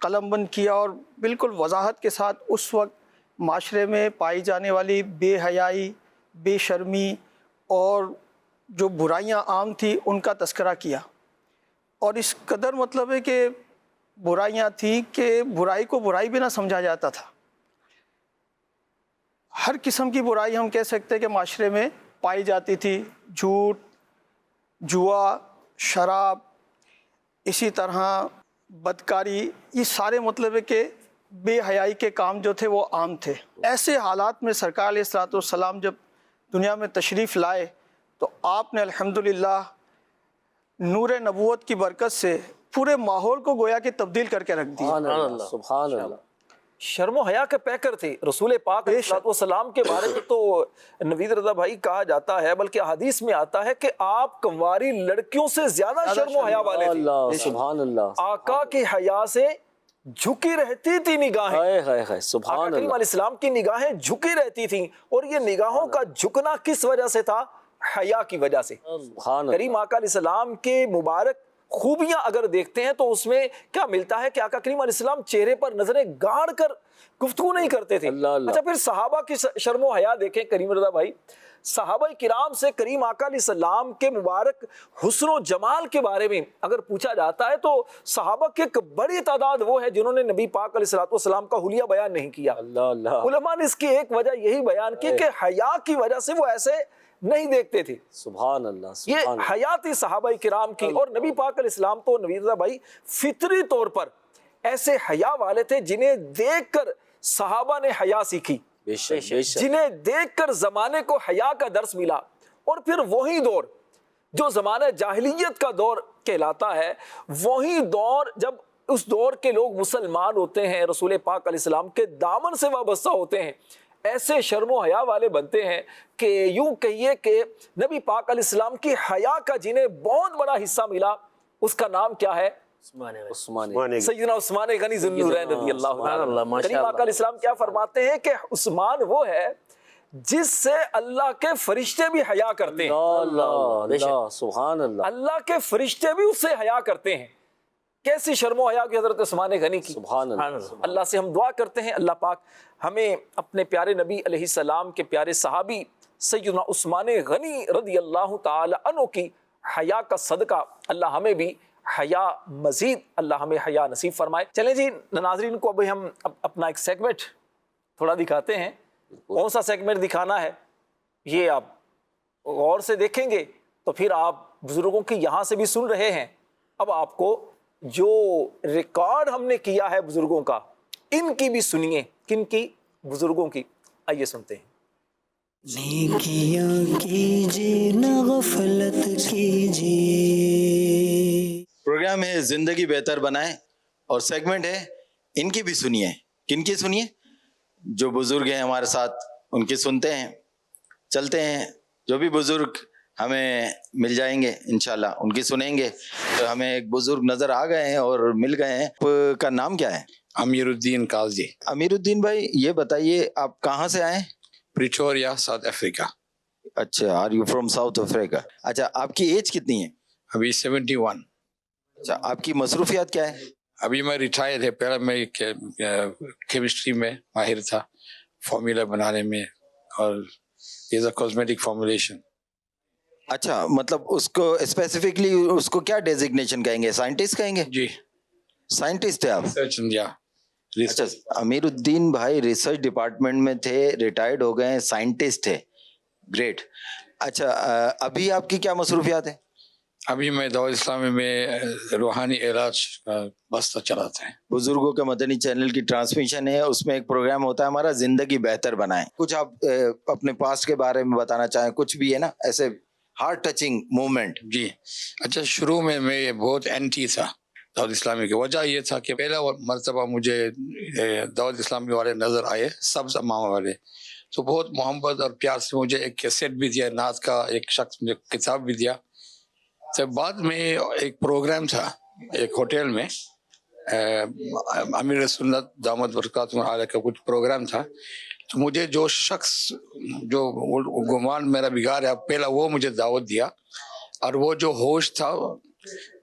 قلم بند کیا اور بالکل وضاحت کے ساتھ اس وقت معاشرے میں پائی جانے والی بے حیائی، بے شرمی اور جو برائیاں عام تھیں ان کا تذکرہ کیا. اور اس قدر مطلب ہے کہ برائیاں تھیں کہ برائی کو برائی بھی نہ سمجھا جاتا تھا. ہر قسم کی برائی ہم کہہ سکتے ہیں کہ معاشرے میں پائی جاتی تھی، جھوٹ، جوا، شراب، اسی طرح بدکاری، یہ سارے مطلب ہے کہ بے حیائی کے کام جو تھے وہ عام تھے. ایسے حالات میں سرکار علیہ الصلوۃ والسلام جب دنیا میں تشریف لائے تو آپ نے الحمدللہ نور نبوت کی برکت سے پورے ماحول کو گویا کہ تبدیل کر کے رکھ دیا. سبحان اللہ. شرم و حیا کے پیکر تھے رسول پاک علیہ السلام کے بارے میں تو نوید رضا بھائی کہا جاتا ہے، بلکہ حدیث میں آتا ہے کہ آپ کنواری لڑکیوں سے زیادہ شرم و حیا والے تھے. سبحان اللہ. آقا کی حیا سے جھکی رہتی تھی نگاہیں. سبحان آقا کریم اللہ. علیہ السلام کی نگاہیں جھکی رہتی تھیں، اور یہ نگاہوں کا جھکنا کس وجہ سے تھا؟ حیا کی وجہ سے. کریم آقا علیہ السلام کے مبارک خوبیاں اگر دیکھتے ہیں تو اس میں کیا ملتا ہے کہ آقا کریم علیہ السلام چہرے پر نظریں گاڑ کر گفتگو نہیں کرتے تھے. اچھا پھر صحابہ کی شرم و حیا دیکھیں کریم رضا بھائی. صحابہ کرام سے کریم آقا علیہ السلام کے مبارک حسن و جمال کے بارے میں اگر پوچھا جاتا ہے تو صحابہ کی ایک بڑی تعداد وہ ہے جنہوں نے نبی پاک علیہ السلام کا حلیہ بیان نہیں کیا. علماء نے اس کی ایک وجہ یہی بیان کی کہ حیا کی وجہ سے وہ ایسے نہیں دیکھتے تھے. سبحان اللہ. یہ حیاتی صحابہ کرام کی. اور نبی پاک علیہ السلام تو نبی رضا بھائی فطری طور پر ایسے حیا والے تھے جنہیں دیکھ کر صحابہ نے حیا سیکھی، جنہیں دیکھ کر زمانے کو حیا کا درس ملا. اور پھر وہی دور جو زمانہ جاہلیت کا دور کہلاتا ہے، وہی دور جب اس دور کے لوگ مسلمان ہوتے ہیں، رسول پاک علیہ السلام کے دامن سے وابستہ ہوتے ہیں، ایسے شرم و حیا والے بنتے ہیں کہ یوں کہیے کہ نبی پاک علیہ السلام کی حیا کا جنہیں بہت بڑا حصہ ملا اس کا نام کیا ہے؟ سیدنا عثمان غنی ذو النورین رضی اللہ عنہ. کریم آقا علیہ السلام کیا فرماتے ہیں کہ عثمان وہ ہے جس سے اللہ کے فرشتے بھی حیا کرتے ہیں. سبحان اللہ. اللہ کے فرشتے بھی اس سے حیا کرتے ہیں. کیسی شرم و حیا کی حضرت عثمان غنی کی. سبحان اللہ. اللہ سے ہم دعا کرتے ہیں اللہ پاک ہمیں اپنے پیارے نبی علیہ السلام کے پیارے صحابی سیدنا عثمان غنی رضی اللہ تعالی عنہ کی حیا کا صدقہ اللہ ہمیں بھی حیا مزید اللہ ہمیں حیا نصیب فرمائے. چلیں جی ناظرین کو ابھی ہم اپنا ایک سیگمنٹ تھوڑا دکھاتے ہیں. کون سا سیگمنٹ دکھانا ہے یہ آپ غور سے دیکھیں گے تو پھر آپ بزرگوں کی یہاں سے بھی سن رہے ہیں. اب آپ کو جو ریکارڈ ہم نے کیا ہے بزرگوں کا ان کی بھی سنیے. کن کی؟ بزرگوں کی. آئیے سنتے ہیں. نیکیاں کیجیے نہ غفلت کیجیے. پروگرام ہے زندگی بہتر بنائیں اور سیگمنٹ ہے ان کی بھی سنیے. کن کی سنیے؟ جو بزرگ ہیں ہمارے ساتھ ان کی سنتے ہیں. چلتے ہیں جو بھی بزرگ ہمیں مل جائیں گے انشاءاللہ، ان کی سنیں گے. تو ہمیں ایک بزرگ نظر آ گئے ہیں اور مل گئے ہیں. آپ کا نام کیا ہے؟ امیر الدین قاضی. امیر الدین بھائی یہ بتائیے آپ کہاں سے آئے؟ Pretoria, South Africa. اچھا، are you from South Africa. اچھا، آپ کی ایج کتنی ہے؟ ابھی 71. اچھا، آپ کی مصروفیات کیا ہے؟ ابھی میں ریٹائر ہے. پہلے میں کیمسٹری میں ماہر تھا، فارمولا بنانے میں، اور یہ کاسمیٹک فارمولیشن. اچھا، مطلب اس کو اسپیسیفکلی اس کو کیا ڈیزگنیشن کہیں گے؟ سائنٹسٹ کہیں گے؟ جی، سائنٹسٹ ہے آپ؟ یا اچھا، امیر الدین بھائی ریسرچ ڈپارٹمنٹ میں تھے، ریٹائرڈ ہو گئے ہیں، سائنٹسٹ ہے. گریٹ. اچھا، ابھی آپ کی کیا مصروفیات ہیں؟ ابھی میں دعوت اسلامی میں روحانی علاج کا بستہ چلاتا ہے. بزرگوں کا مدنی چینل کی ٹرانسمیشن ہے، اس میں ایک پروگرام ہوتا ہے ہمارا زندگی بہتر بنائیں. کچھ آپ اپنے پاسٹ کے بارے میں بتانا چاہیں؟ کچھ بھی ہے نا ایسے ہارٹ ٹچنگ مومنٹ. جی. اچھا، شروع میں بہت اینٹی تھا دعوت اسلامی کی. وجہ یہ تھا کہ پہلا مرتبہ مجھے دعوت اسلامی والے نظر آئے، سبز امامہ والے، تو بہت محبت اور پیار سے مجھے ایک کیسٹ بھی دیا نعت کا، ایک شخص مجھے کتاب بھی دیا. تو بعد میں ایک پروگرام تھا ایک ہوٹل میں، امیر سنت دامت برکاتہ عالیہ کا کچھ پروگرام تھا. تو مجھے جو شخص جو گمان میرا بگاڑ ہے پہلا وہ مجھے دعوت دیا، اور وہ جو ہوش تھا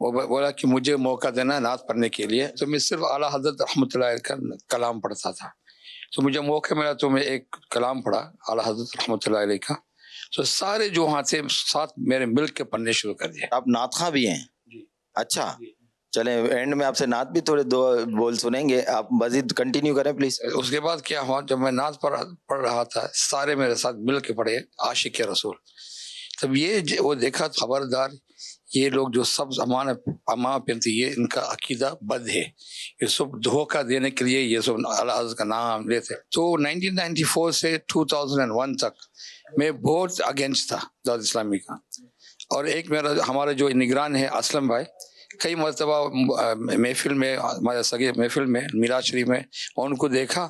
وہ بولا کہ مجھے موقع دینا نعت پڑھنے کے لیے. تو میں صرف اعلیٰ حضرت رحمۃ اللہ علیہ کا کلام پڑھتا تھا. تو مجھے موقع ملا تو میں ایک کلام پڑھا اعلیٰ حضرت رحمۃ اللہ علیہ کا. تو سارے جو وہاں سے ساتھ میرے مل کے پڑھنے شروع کر دیا. آپ نعت خواں بھی ہیں؟ اچھا، چلیں اینڈ میں آپ سے نعت بھی تھوڑے دو بول سنیں گے، آپ مزید کنٹینیو کریں پلیز. اس کے بعد کیا ہوا، جب میں نعت پڑھ رہا تھا سارے میرے ساتھ مل کے پڑھے عاشق رسول. تب یہ وہ دیکھا خبردار، یہ لوگ جو سبز امامہ پہنتے یہ ان کا عقیدہ بد ہے، یہ سب دھوکہ دینے کے لیے یہ سب اعلیٰ حضرت کا نام لیتے. تو 1994 سے 2001 تک میں بہت اگینسٹ تھا دعوت اسلامی کا. اور ایک ہمارا جو نگران ہے اسلم بھائی، کئی مرتبہ محفل میں، ہمارے سگے محفل میں میلاد شریف میں ان کو دیکھا،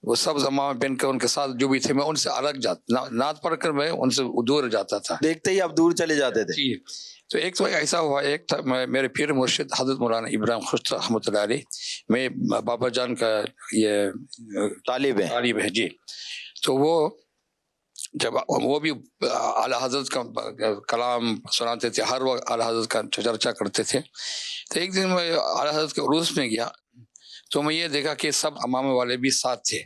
وہ سب امامہ پہن کر ان کے ساتھ جو بھی تھے میں ان سے الگ جاتا، نعت پڑھ کر میں ان سے دور جاتا تھا. دیکھتے ہی آپ دور چلے جاتے تھے؟ جی. تو ایک تو ایسا ہوا، ایک تھا میرے پیر مرشد حضرت مولانا ابراہیم خوش رحمۃ اللہ علیہ، میں بابا جان کا یہ طالب ہے. جی. تو وہ جب وہ بھی اعلیٰ حضرت کا کلام سناتے تھے، ہر وقت اعلیٰ حضرت کا چرچا کرتے تھے. تو ایک دن میں اعلیٰ حضرت کے عروس میں گیا تو میں یہ دیکھا کہ سب امامہ والے بھی ساتھ تھے.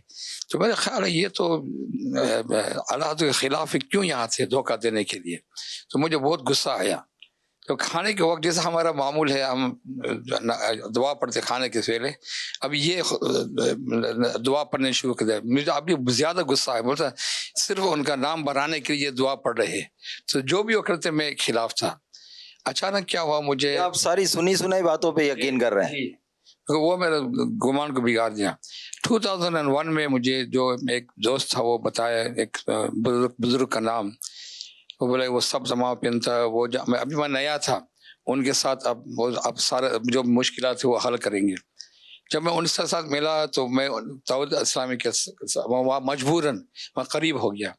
تو میرا خیال ہے یہ تو اعلیٰ حضرت کے خلاف کیوں یہاں تھے دھوکہ دینے کے لیے. تو مجھے بہت غصہ آیا. تو کھانے کے وقت جیسا ہمارا معمول ہے، ہم دعا پڑھتے کھانے کے پہلے، اب یہ دعا پڑھنے شروع کر دیا. مجھے ابھی زیادہ غصہ ہے، بولتا صرف ان کا نام بڑھانے کے لیے دعا پڑھ رہے. تو جو بھی وہ کرتے میں خلاف تھا. اچانک کیا ہوا، مجھے آپ ساری سنی سنائی باتوں پہ یقین کر رہے ہیں؟ وہ میرے گمان کو بگاڑ دیا. 2001 میں مجھے جو ایک دوست تھا وہ بتایا، ایک بزرگ کا نام، وہ بولے وہ سب امامہ پہنتا ہے، وہ ابھی میں نیا تھا ان کے ساتھ، اب سارے جو مشکلات تھے وہ حل کریں گے. جب میں ان کے ساتھ ملا تو میں دعوت اسلامی کے مجبوراً میں قریب ہو گیا.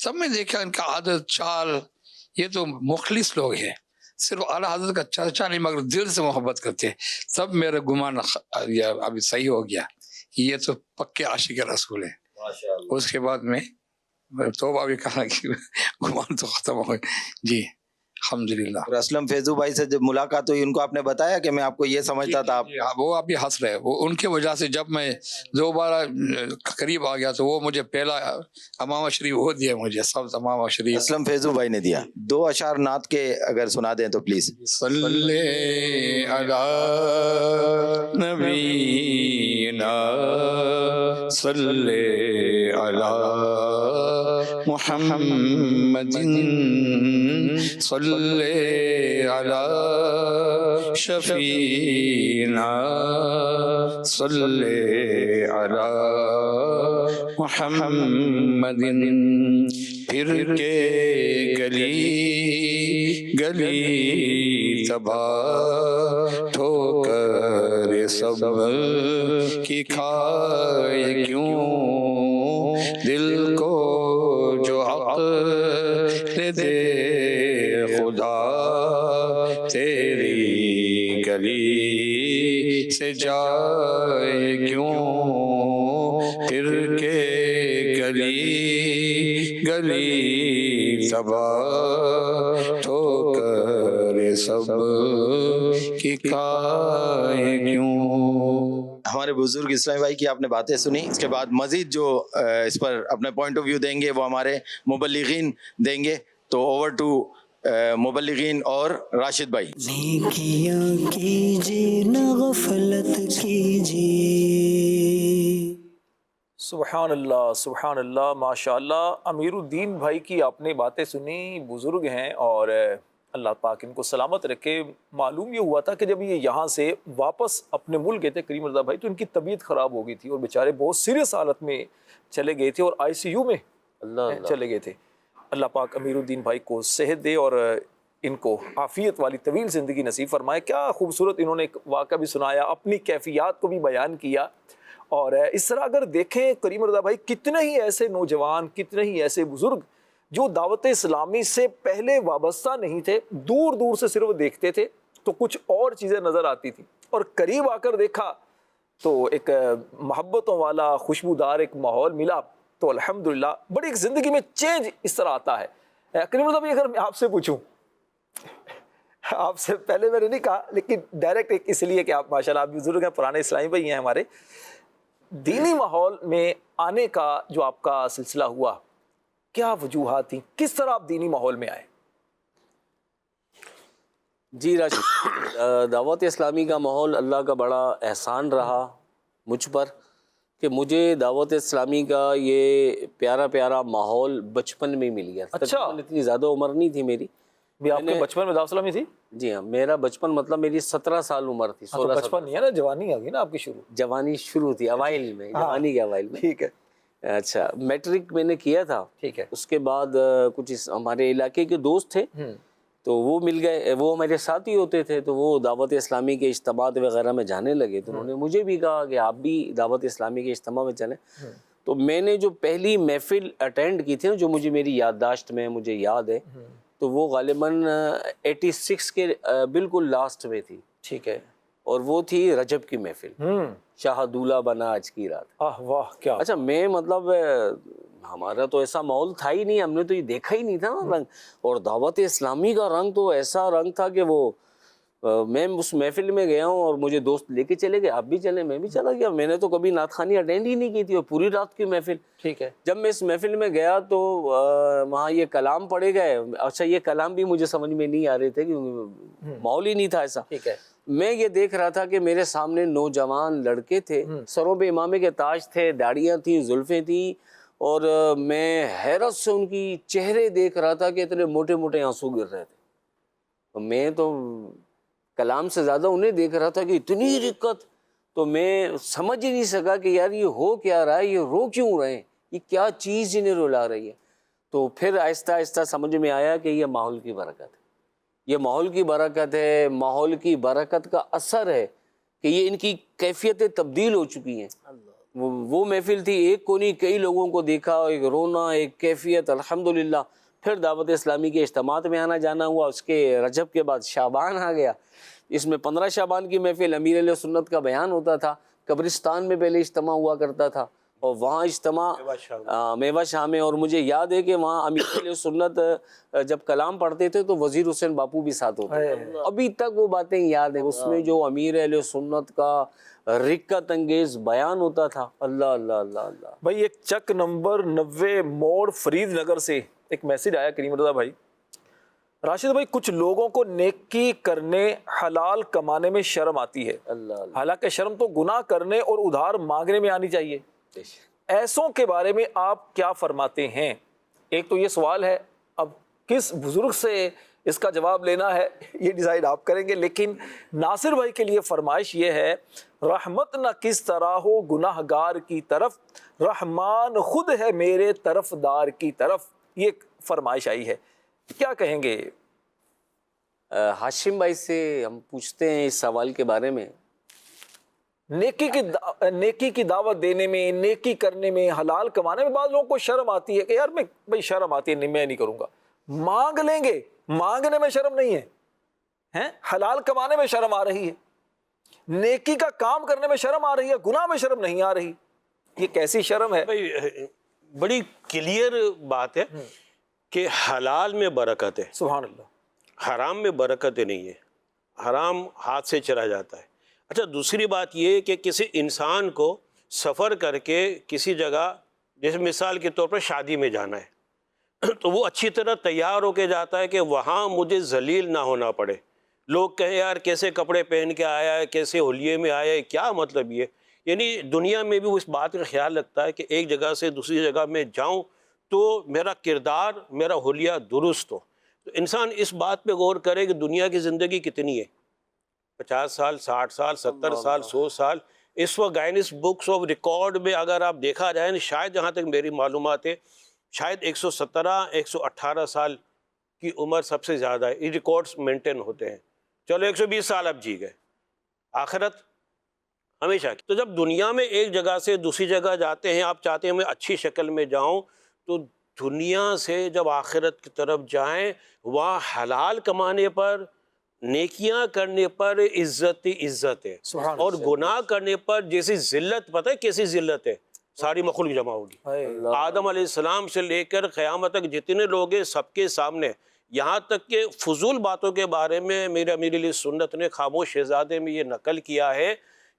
تب میں دیکھا ان کا عادت چال، یہ تو مخلص لوگ ہیں، صرف اعلیٰ حضرت کا چرچا نہیں مگر دل سے محبت کرتے. تب میرا گمان ابھی صحیح ہو گیا کہ یہ تو پکے عاشق رسول ہیں. اس کے بعد میں توبہ بھی کہا کہ گمان تو ختم ہو گئے. جی الحمدللہ. اور اسلم فیضو بھائی سے جب ملاقات ہوئی ان کو آپ نے بتایا کہ میں آپ کو یہ سمجھتا تھا؟ وہ ابھی ہنس رہے. وہ ان کی وجہ سے جب میں دوبارہ قریب آ گیا تو وہ مجھے پہلا امامہ شریف وہ دیا، مجھے سب امامہ شریف اسلم فیضو بھائی نے دیا. 2 اشعار نعت کے اگر سنا دیں تو پلیز. صلی علی نبینا صلی علی محمد صلی علی شفیعنا صلی علی محمد. پھر کے گلی گلی تباہ ٹھوکر سب کی کھائے کیوں، دل کو جو عقل دے گلی سے جائے کیوں پھر کے گلی گلی تباہ ٹھوکر سب کی کھائے کیوں. ہمارے بزرگ اسلامی بھائی کی آپ نے باتیں سنی. اس کے بعد مزید جو اس پر اپنے پوائنٹ آف ویو دیں گے وہ ہمارے مبلغین دیں گے. تو اوور ٹو مبلغین اور راشد بھائی. نیکیاں کیجیے نہ غفلت کیجیے. سبحان اللہ ماشاء اللہ. امیر الدین بھائی کی آپ نے باتیں سنی, بزرگ ہیں اور اللہ پاک ان کو سلامت رکھے. معلوم یہ ہوا تھا کہ جب یہ یہاں سے واپس اپنے ملک گئے تھے کریم رضا بھائی, تو ان کی طبیعت خراب ہو گئی تھی اور بیچارے بہت سیریس حالت میں چلے گئے تھے اور ICU میں چلے گئے تھے. اللہ پاک امیر الدین بھائی کو صحت دے اور ان کو عافیت والی طویل زندگی نصیب فرمائے. کیا خوبصورت انہوں نے ایک واقعہ بھی سنایا, اپنی کیفیات کو بھی بیان کیا. اور اس طرح اگر دیکھیں کریم رضا بھائی, کتنے ہی ایسے نوجوان, کتنے ہی ایسے بزرگ جو دعوت اسلامی سے پہلے وابستہ نہیں تھے, دور دور سے صرف دیکھتے تھے تو کچھ اور چیزیں نظر آتی تھیں, اور قریب آ کر دیکھا تو ایک محبتوں والا خوشبودار ایک ماحول ملا. تو الحمدللہ بڑی ایک زندگی میں چینج اس طرح آتا ہے. کریم رضا بھائی, اگر میں آپ سے پوچھوں, آپ سے پہلے میں نے نہیں کہا لیکن ڈائریکٹ اس لیے کہ آپ ماشاءاللہ آپ بزرگ ہیں, پرانے اسلامی بھائی ہیں ہمارے, دینی ماحول میں آنے کا جو آپ کا سلسلہ ہوا, کیا وجوہات تھیں, کس طرح آپ دینی ماحول میں آئے؟ جی راشد, دعوت اسلامی کا ماحول اللہ کا بڑا احسان رہا مجھ پر کہ مجھے دعوت اسلامی کا یہ پیارا پیارا ماحول بچپن میں مل گیا. اچھا, اتنی زیادہ عمر نہیں تھی میری. آپ کے بچپن میں دعوت اسلامی تھی؟ جی ہاں, میرا بچپن مطلب میری 17 سال عمر تھی. 16 بچپن نہیں ہے نا, جوانی آ گئی نا آپ کی شروع. جوانی شروع تھی اوائل میں, جوانی کے اوائل میں. ٹھیک ہے. اچھا, میٹرک میں نے کیا تھا. ٹھیک ہے. اس کے بعد کچھ ہمارے علاقے کے دوست تھے تو وہ مل گئے, وہ ہمارے ساتھ ہی ہوتے تھے, تو وہ دعوت اسلامی کے اجتماعات وغیرہ میں جانے لگے. تو انہوں نے مجھے بھی کہا کہ آپ بھی دعوت اسلامی کے اجتماع میں چلیں. تو میں نے جو پہلی محفل اٹینڈ کی تھی نا, جو مجھے میری یادداشت میں مجھے یاد ہے, تو وہ غالباً 86 کے بالکل لاسٹ میں تھی. ٹھیک ہے. اور وہ تھی رجب کی محفل, شاہ دولہ بنا آج کی رات. واہ کیا. اچھا, میں مطلب ہمارا تو ایسا ماحول تھا ہی نہیں, ہم نے تو یہ دیکھا ہی نہیں تھا نا رنگ. اور دعوت اسلامی کا رنگ تو ایسا رنگ تھا کہ وہ میں اس محفل میں گیا ہوں اور مجھے دوست لے کے چلے گئے, آپ بھی چلے, میں بھی چلا گیا. میں نے تو کبھی نعت خوانی اٹینڈ ہی نہیں کی تھی, اور پوری رات کی محفل. ٹھیک ہے. جب میں اس محفل میں گیا تو وہاں یہ کلام پڑھے گئے. اچھا, یہ کلام بھی مجھے سمجھ میں نہیں آ رہے تھے کیونکہ ماحول ہی نہیں تھا ایسا. ٹھیک ہے. میں یہ دیکھ رہا تھا کہ میرے سامنے نوجوان لڑکے تھے, سروں پہ امامے کے تاج تھے, داڑیاں تھیں, زلفیں تھیں, اور میں حیرت سے ان کی چہرے دیکھ رہا تھا کہ اتنے موٹے موٹے آنسو گر رہے تھے. میں تو کلام سے زیادہ انہیں دیکھ رہا تھا کہ اتنی رقت. تو میں سمجھ ہی نہیں سکا کہ یار یہ ہو کیا رہا ہے, یہ رو کیوں رہے ہیں, یہ کیا چیز انہیں رلا رہی ہے. تو پھر آہستہ آہستہ سمجھ میں آیا کہ یہ ماحول کی برکت ہے, یہ ماحول کی برکت ہے. ماحول کی برکت کا اثر ہے کہ یہ ان کی کیفیتیں تبدیل ہو چکی ہیں. وہ محفل تھی, ایک کو نہیں کئی لوگوں کو دیکھا, ایک رونا, ایک کیفیت. الحمدللہ پھر دعوت اسلامی کے اجتماعات میں آنا جانا ہوا. اس کے رجب کے بعد شعبان آ گیا. اس میں 15 شعبان کی محفل امیر علیہ سنت کا بیان ہوتا تھا. قبرستان میں پہلے اجتماع ہوا کرتا تھا, اور وہاں اجتماع میوہ شاہ میں. اور مجھے یاد ہے کہ وہاں امیر علیہ سنت جب کلام پڑھتے تھے تو وزیر حسین باپو بھی ساتھ ہوتے تھے. ابھی تک وہ باتیں یاد ہیں. اس میں جو امیر علیہ سنت کا رقت انگیز بیان ہوتا تھا, اللہ اللہ اللہ اللہ. بھائی ایک چک نمبر 90 موڑ فرید نگر سے ایک میسیج آیا کریم رضا بھائی. راشد بھائی, کچھ لوگوں کو نیکی کرنے, حلال کمانے میں شرم آتی ہے. حالانکہ شرم تو گناہ کرنے اور ادھار مانگنے میں آنی چاہیے. ایسوں کے بارے میں آپ کیا فرماتے ہیں؟ ایک تو یہ سوال ہے, اب کس بزرگ سے اس کا جواب لینا ہے یہ ڈیسائیڈ آپ کریں گے. لیکن ناصر بھائی کے لیے فرمائش یہ ہے, رحمت نہ کس طرح ہو گناہ گار کی طرف, رحمان خود ہے میرے طرف دار کی طرف. یہ ایک فرمائش آئی ہے, کیا کہیں گے؟ ہاشم بھائی سے ہم پوچھتے ہیں اس سوال کے بارے میں. نیکی کی دعوت دینے میں, نیکی کرنے میں, حلال کمانے میں بعض لوگوں کو شرم آتی ہے کہ یار میں بھائی شرم آتی ہے, نہیں میں نہیں کروں گا. مانگ لیں گے, مانگنے میں شرم نہیں ہے, حلال کمانے میں شرم آ رہی ہے. نیکی کا کام کرنے میں شرم آ رہی ہے, گناہ میں شرم نہیں آ رہی. یہ کیسی شرم ہے؟ بھائی بڑی کلیئر بات ہے کہ حلال میں برکت ہے, سبحان اللہ. حرام میں برکت نہیں ہے, حرام ہاتھ سے چلا جاتا ہے. اچھا دوسری بات یہ کہ کسی انسان کو سفر کر کے کسی جگہ, جیسے مثال کے طور پر شادی میں جانا ہے, تو وہ اچھی طرح تیار ہو کے جاتا ہے کہ وہاں مجھے ذلیل نہ ہونا پڑے. لوگ کہیں یار کیسے کپڑے پہن کے آیا ہے, کیسے ہولیے میں آیا ہے, کیا مطلب یہ؟ یعنی دنیا میں بھی وہ اس بات کا خیال رکھتا ہے کہ ایک جگہ سے دوسری جگہ میں جاؤں تو میرا کردار, میرا حلیہ درست ہو. تو انسان اس بات پہ غور کرے کہ دنیا کی زندگی کتنی ہے, 50 سال, 60 سال, 70 سال, 100 سال. اس وقت گائنس بکس آف ریکارڈ میں اگر آپ دیکھا جائے, شاید جہاں تک میری معلومات ہے, شاید 117 118 سال کی عمر سب سے زیادہ ہے. یہ ریکارڈز مینٹین ہوتے ہیں. چلو 120 سال اب جی گئے, آخرت ہمیشہ کی. تو جب دنیا میں ایک جگہ سے دوسری جگہ جاتے ہیں, آپ چاہتے ہیں میں اچھی شکل میں جاؤں, تو دنیا سے جب آخرت کی طرف جائیں, وہاں حلال کمانے پر, نیکیاں کرنے پر عزت ہی عزت ہے, اور گناہ کرنے پر جیسی ذلت, پتہ ہے کیسی ذلت ہے, ساری مخلوق جمع ہوگی. آدم علیہ السلام سے لے کر قیامت تک جتنے لوگ ہیں سب کے سامنے, یہاں تک کہ فضول باتوں کے بارے میں میرے لیے سنت نے خاموش شہزادے میں یہ نقل کیا ہے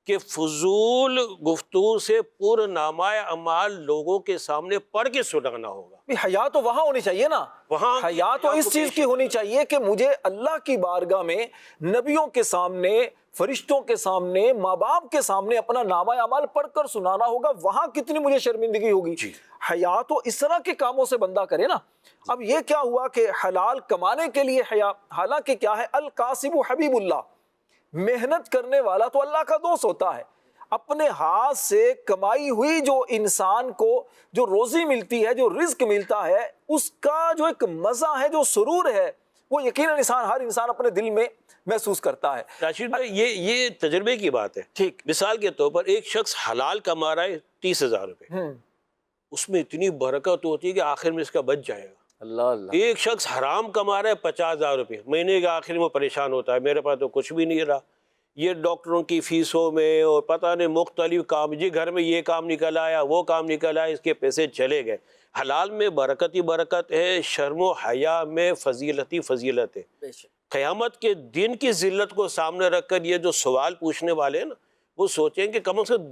کہ فضول گفتگو سے پورا نامہ اعمال لوگوں کے سامنے پڑھ کے سنانا ہوگا. حیا تو وہاں ہونی چاہیے نا, وہاں حیا تو اس چیز کی ہونی چاہیے کہ مجھے اللہ کی بارگاہ میں, نبیوں کے سامنے, فرشتوں کے سامنے, ماں باپ کے سامنے اپنا نامہ اعمال پڑھ کر سنانا ہوگا. وہاں کتنی مجھے شرمندگی ہوگی. حیا تو اس طرح کے کاموں سے بندہ کرے نا. اب یہ کیا ہوا کہ حلال کمانے کے لیے حیا, حالانکہ کیا ہے, القاسب حبیب اللہ, محنت کرنے والا تو اللہ کا دوست ہوتا ہے. اپنے ہاتھ سے کمائی ہوئی جو انسان کو جو روزی ملتی ہے, جو رزق ملتا ہے, اس کا جو ایک مزہ ہے, جو سرور ہے, وہ یقیناً ہر انسان اپنے دل میں محسوس کرتا ہے. راشد بھائی یہ تجربے کی بات ہے. ٹھیک, مثال کے طور پر ایک شخص حلال کما رہا ہے 30,000 روپے, اس میں اتنی برکت ہوتی ہے کہ آخر میں اس کا بچ جائے گا. اللہ اللہ. ایک شخص حرام کما رہا ہے 50,000 روپے, مہینے کے آخر میں پریشان ہوتا ہے, میرے پاس تو کچھ بھی نہیں رہا, یہ ڈاکٹروں کی فیسوں میں اور پتہ نہیں مختلف کام, جی گھر میں یہ کام نکل آیا, وہ کام نکل آیا, اس کے پیسے چلے گئے. حلال میں برکت ہی برکت ہے, شرم و حیا میں فضیلت ہی فضیلت ہے. قیامت کے دن کی ذلت کو سامنے رکھ کر یہ جو سوال پوچھنے والے ہیں نا, وہ سوچیں کہ کم از کم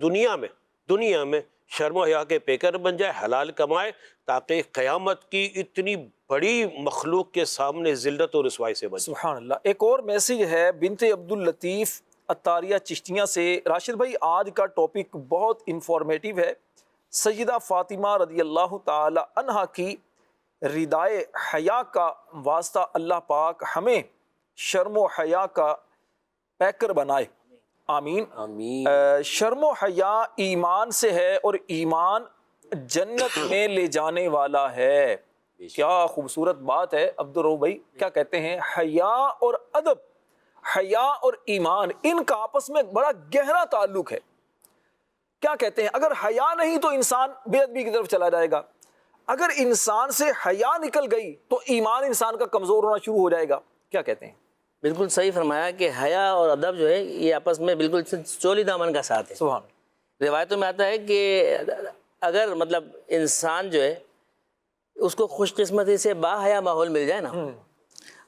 دنیا میں شرم و حیا کے پیکر بن جائے, حلال کمائے, تاکہ قیامت کی اتنی بڑی مخلوق کے سامنے ذلت اور رسوائی سے بچے. سبحان اللہ. ایک اور میسیج ہے بنت عبداللطیف عطاریہ چشتیاں سے. راشد بھائی آج کا ٹاپک بہت انفارمیٹیو ہے. سیدہ فاطمہ رضی اللہ تعالی عنہا کی ردائے حیا کا واسطہ اللہ پاک ہمیں شرم و حیا کا پیکر بنائے. آمین آمین. شرم و حیا ایمان سے ہے, اور ایمان جنت میں لے جانے والا ہے. کیا خوبصورت بات ہے. عبدالرؤف بھائی کیا کہتے ہیں؟ حیا اور ادب, حیا اور ایمان, ان کا آپس میں بڑا گہرا تعلق ہے. کیا کہتے ہیں؟ اگر حیا نہیں تو انسان بے ادبی کی طرف چلا جائے گا. اگر انسان سے حیا نکل گئی تو ایمان انسان کا کمزور ہونا شروع ہو جائے گا. کیا کہتے ہیں؟ بالکل صحیح فرمایا کہ حیا اور ادب جو ہے یہ آپس میں بالکل چولی دامن کا ساتھ ہے. سبحان. روایتوں میں آتا ہے کہ اگر مطلب انسان جو ہے اس کو خوش قسمتی سے باحیا ماحول مل جائے نا,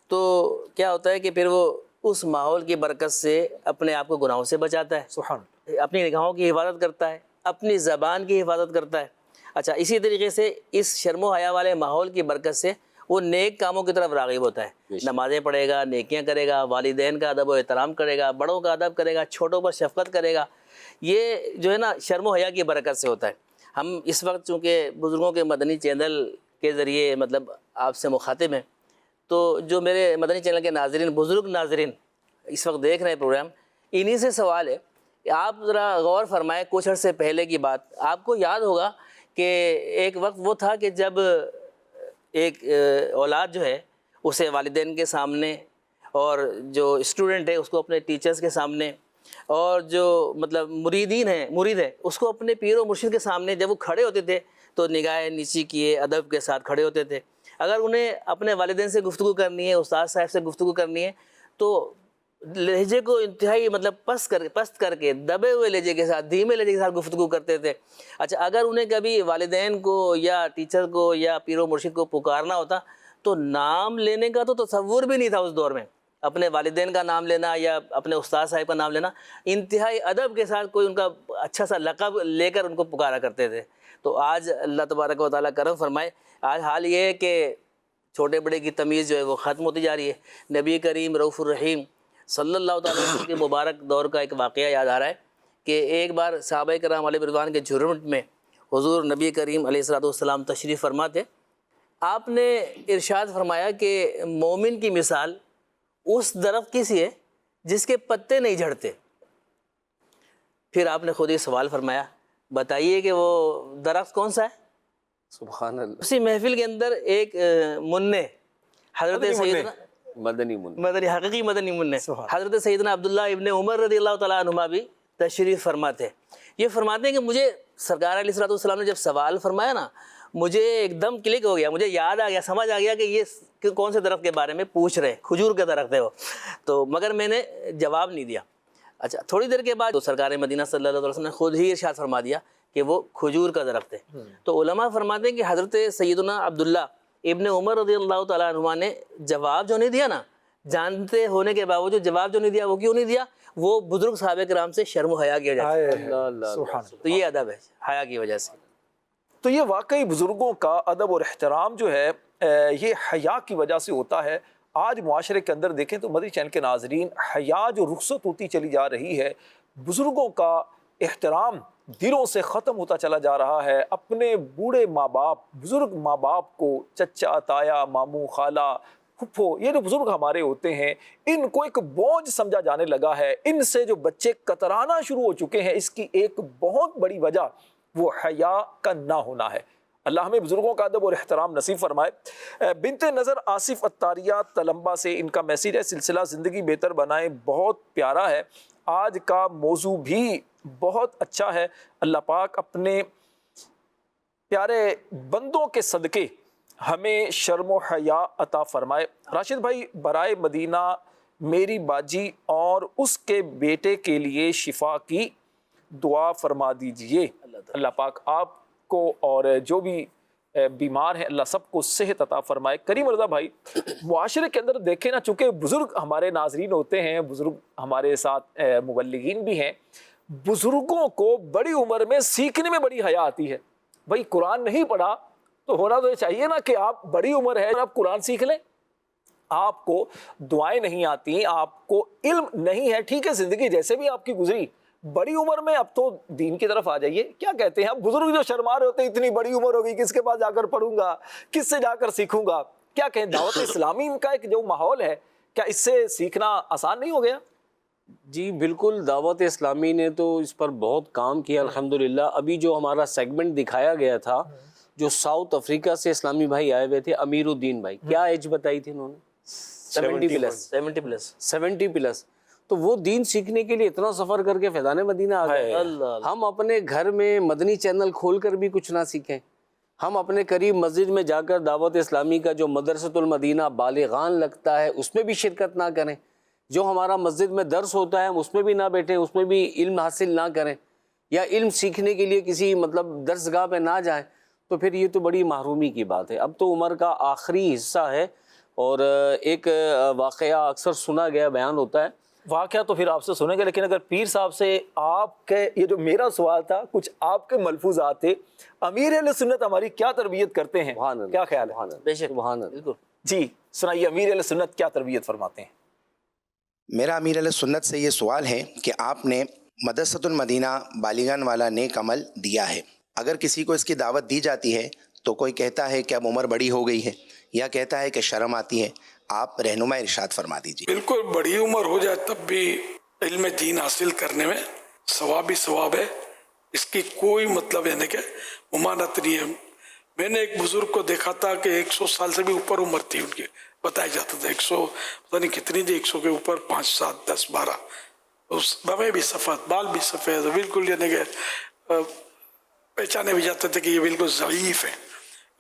تو کیا ہوتا ہے کہ پھر وہ اس ماحول کی برکت سے اپنے آپ کو گناہوں سے بچاتا ہے, سبحان, اپنی نگاہوں کی حفاظت کرتا ہے, اپنی زبان کی حفاظت کرتا ہے. اچھا, اسی طریقے سے اس شرم و حیا والے ماحول کی برکت سے وہ نیک کاموں کی طرف راغب ہوتا ہے. نمازیں پڑھے گا, نیکیاں کرے گا, والدین کا ادب و احترام کرے گا, بڑوں کا ادب کرے گا, چھوٹوں پر شفقت کرے گا. یہ جو ہے نا شرم و حیا کی برکت سے ہوتا ہے. ہم اس وقت چونکہ بزرگوں کے مدنی چینل کے ذریعے مطلب آپ سے مخاطب ہیں, تو جو میرے مدنی چینل کے ناظرین, بزرگ ناظرین اس وقت دیکھ رہے ہیں پروگرام, انہی سے سوال ہے کہ آپ ذرا غور فرمائیں. کچھ عرصے پہلے کی بات, آپ کو یاد ہوگا کہ ایک وقت وہ تھا کہ جب ایک اولاد جو ہے اسے والدین کے سامنے, اور جو اسٹوڈنٹ ہے اس کو اپنے ٹیچرز کے سامنے, اور جو مطلب مرید ہے اس کو اپنے پیر و مرشد کے سامنے جب وہ کھڑے ہوتے تھے تو نگاہیں نیچی کیے ادب کے ساتھ کھڑے ہوتے تھے. اگر انہیں اپنے والدین سے گفتگو کرنی ہے, استاد صاحب سے گفتگو کرنی ہے, تو لہجے کو انتہائی مطلب پست کر کے دبے ہوئے لہجے کے ساتھ، دھیمے لہجے کے ساتھ گفتگو کرتے تھے. اچھا اگر انہیں کبھی والدین کو یا ٹیچر کو یا پیر و مرشد کو پکارنا ہوتا تو نام لینے کا تو تصور بھی نہیں تھا اس دور میں. اپنے والدین کا نام لینا یا اپنے استاد صاحب کا نام لینا انتہائی ادب کے ساتھ کوئی ان کا اچھا سا لقب لے کر ان کو پکارا کرتے تھے. تو آج اللہ تبارک و تعالیٰ کرم فرمائے، آج حال یہ ہے کہ چھوٹے بڑے کی تمیز جو ہے وہ ختم ہوتی جا رہی ہے. نبی کریم رؤوف الرحیم صلی اللہ تعالیٰ علیہ وسلم کے مبارک دور کا ایک واقعہ یاد آ رہا ہے کہ ایک بار صحابہ کرام علیہ رضوان کے جھرمٹ میں حضور نبی کریم علیہ السلام تشریف فرما تھے. آپ نے ارشاد فرمایا کہ مومن کی مثال اس درخت کی سی ہے جس کے پتے نہیں جھڑتے. پھر آپ نے خود ہی سوال فرمایا، بتائیے کہ وہ درخت کون سا ہے؟ سبحان اللہ. اسی محفل کے اندر ایک منع حضرت سیدنا مدنی حقیقی مدنی منع حضرت سیدنا عبداللہ ابن عمر رضی اللہ تعالیٰ عنہما بھی تشریف فرماتے. یہ فرماتے ہیں کہ مجھے سرکار علیہ السلام نے جب سوال فرمایا نا، مجھے ایک دم کلک ہو گیا، مجھے یاد آ گیا، سمجھ آ گیا کہ یہ کون سے درخت کے بارے میں پوچھ رہے ہیں. کھجور کا درخت ہے وہ. تو مگر میں نے جواب نہیں دیا. اچھا تھوڑی دیر کے بعد تو سرکار مدینہ صلی اللہ علیہ وسلم نے خود ہی ارشاد فرما دیا کہ وہ کھجور کا درخت ہے. تو علماء فرماتے ہیں کہ حضرت سیدنا عبداللہ ابن عمر رضی اللہ تعالیٰ عنہ نے جواب جو نہیں دیا نا، جانتے ہونے کے باوجود جواب جو نہیں دیا، وہ کیوں نہیں دیا؟ وہ بزرگ صحابہ کرام سے شرم و حیا کی وجہ سے. تو یہ ادب ہے حیا کی وجہ سے. تو یہ واقعی بزرگوں کا ادب اور احترام جو ہے یہ حیا کی وجہ سے ہوتا ہے. آج معاشرے کے اندر دیکھیں تو مدنی چینل کے ناظرین، حیا جو رخصت ہوتی چلی جا رہی ہے، بزرگوں کا احترام دلوں سے ختم ہوتا چلا جا رہا ہے. اپنے بوڑھے ماں باپ، بزرگ ماں باپ کو چچا، تایا، ماموں، خالہ، پھپھو، یہ جو بزرگ ہمارے ہوتے ہیں، ان کو ایک بوجھ سمجھا جانے لگا ہے. ان سے جو بچے کترانا شروع ہو چکے ہیں، اس کی ایک بہت بڑی وجہ وہ حیا کا نہ ہونا ہے. اللہ ہمیں بزرگوں کا ادب اور احترام نصیب فرمائے. بنت نظر آصف اتاریہ تلمبا سے ان کا میسیج ہے، سلسلہ زندگی بہتر بنائیں بہت پیارا ہے. آج کا موضوع بھی بہت اچھا ہے. اللہ پاک اپنے پیارے بندوں کے صدقے ہمیں شرم و حیا عطا فرمائے. راشد بھائی، برائے مدینہ میری باجی اور اس کے بیٹے کے لیے شفا کی دعا فرما دیجئے. اللہ پاک آپ کو اور جو بھی بیمار ہیں اللہ سب کو صحت عطا فرمائے. کریم رضا بھائی، معاشرے کے اندر دیکھیں نا، چونکہ بزرگ ہمارے ناظرین ہوتے ہیں، بزرگ ہمارے ساتھ مبلغین بھی ہیں، بزرگوں کو بڑی عمر میں سیکھنے میں بڑی حیا آتی ہے. بھائی قرآن نہیں پڑھا تو ہونا تو یہ چاہیے نا کہ آپ بڑی عمر ہے آپ قرآن سیکھ لیں. آپ کو دعائیں نہیں آتی، آپ کو علم نہیں ہے، ٹھیک ہے، زندگی جیسے بھی آپ کی گزری، بڑی عمر میں اب تو دین کی طرف آ جائیے. کیا کہتے ہیں اب بزرگ جو شرما رہے ہوتے ہیں، اتنی بڑی عمر ہوگی، کس کے پاس جا کر پڑھوں گا، کس سے جا کر سیکھوں گا؟ کیا کہیں، دعوت اسلامی کا ایک جو ماحول ہے، کیا اس سے سیکھنا آسان نہیں ہو گیا؟ جی بالکل، دعوت اسلامی نے تو اس پر بہت کام کیا الحمدللہ. ابھی جو ہمارا سیگمنٹ دکھایا گیا تھا، جو ساؤتھ افریقہ سے اسلامی بھائی آئے ہوئے تھے، امیر الدین بھائی، کیا ایج بتائی تھی انہوں نے؟ 70 پلس. تو وہ دین سیکھنے کے لیے اتنا سفر کر کے فیضان مدینہ آ گئے. ہم اپنے گھر میں مدنی چینل کھول کر بھی کچھ نہ سیکھیں، ہم اپنے قریب مسجد میں جا کر دعوت اسلامی کا جو مدرسۃ المدینہ بالغان لگتا ہے اس میں بھی شرکت نہ کریں، جو ہمارا مسجد میں درس ہوتا ہے ہم اس میں بھی نہ بیٹھیں، اس میں بھی علم حاصل نہ کریں، یا علم سیکھنے کے لیے کسی درس گاہ پہ نہ جائیں، تو پھر یہ تو بڑی محرومی کی بات ہے. اب تو عمر کا آخری حصہ ہے. اور ایک واقعہ اکثر سنا گیا بیان ہوتا ہے، واقعہ تو پھر آپ سے سنیں گے، لیکن اگر پیر صاحب سے آپ کے یہ جو میرا سوال تھا، کچھ آپ کے ملفوظات تھے، امیر اہل سنت ہماری کیا تربیت کرتے ہیں، کیا خیال ہے؟ بے شک، بالکل. جی سنائیے، امیر اہل سنت کیا تربیت فرماتے ہیں؟ میرا امیر اہل سنت سے یہ سوال ہے کہ آپ نے مدرسۃ المدینہ بالغان والا نیک عمل دیا ہے، اگر کسی کو اس کی دعوت دی جاتی ہے تو کوئی کہتا ہے کہ اب عمر بڑی ہو گئی ہے، یا کہتا ہے کہ شرم آتی ہے، آپ رہنما ارشاد فرما دیجیے. بالکل، بڑی عمر ہو جائے تب بھی علم دین حاصل کرنے میں ثواب ہی ثواب ہے، اس کی کوئی مطلب ہے نہیں کہ ممانعت نہیں ہے. میں نے ایک بزرگ کو دیکھا تھا کہ 100 سال سے بھی اوپر عمر تھی ان کی، بتایا جاتا تھا 100 پتہ نہیں کتنی تھی، 100 کے اوپر 5 7 10 12، اس بمیں بھی سفید، بال بھی سفید، بالکل یعنی کہ پہچانے بھی جاتے تھے کہ یہ بالکل ضعیف ہے.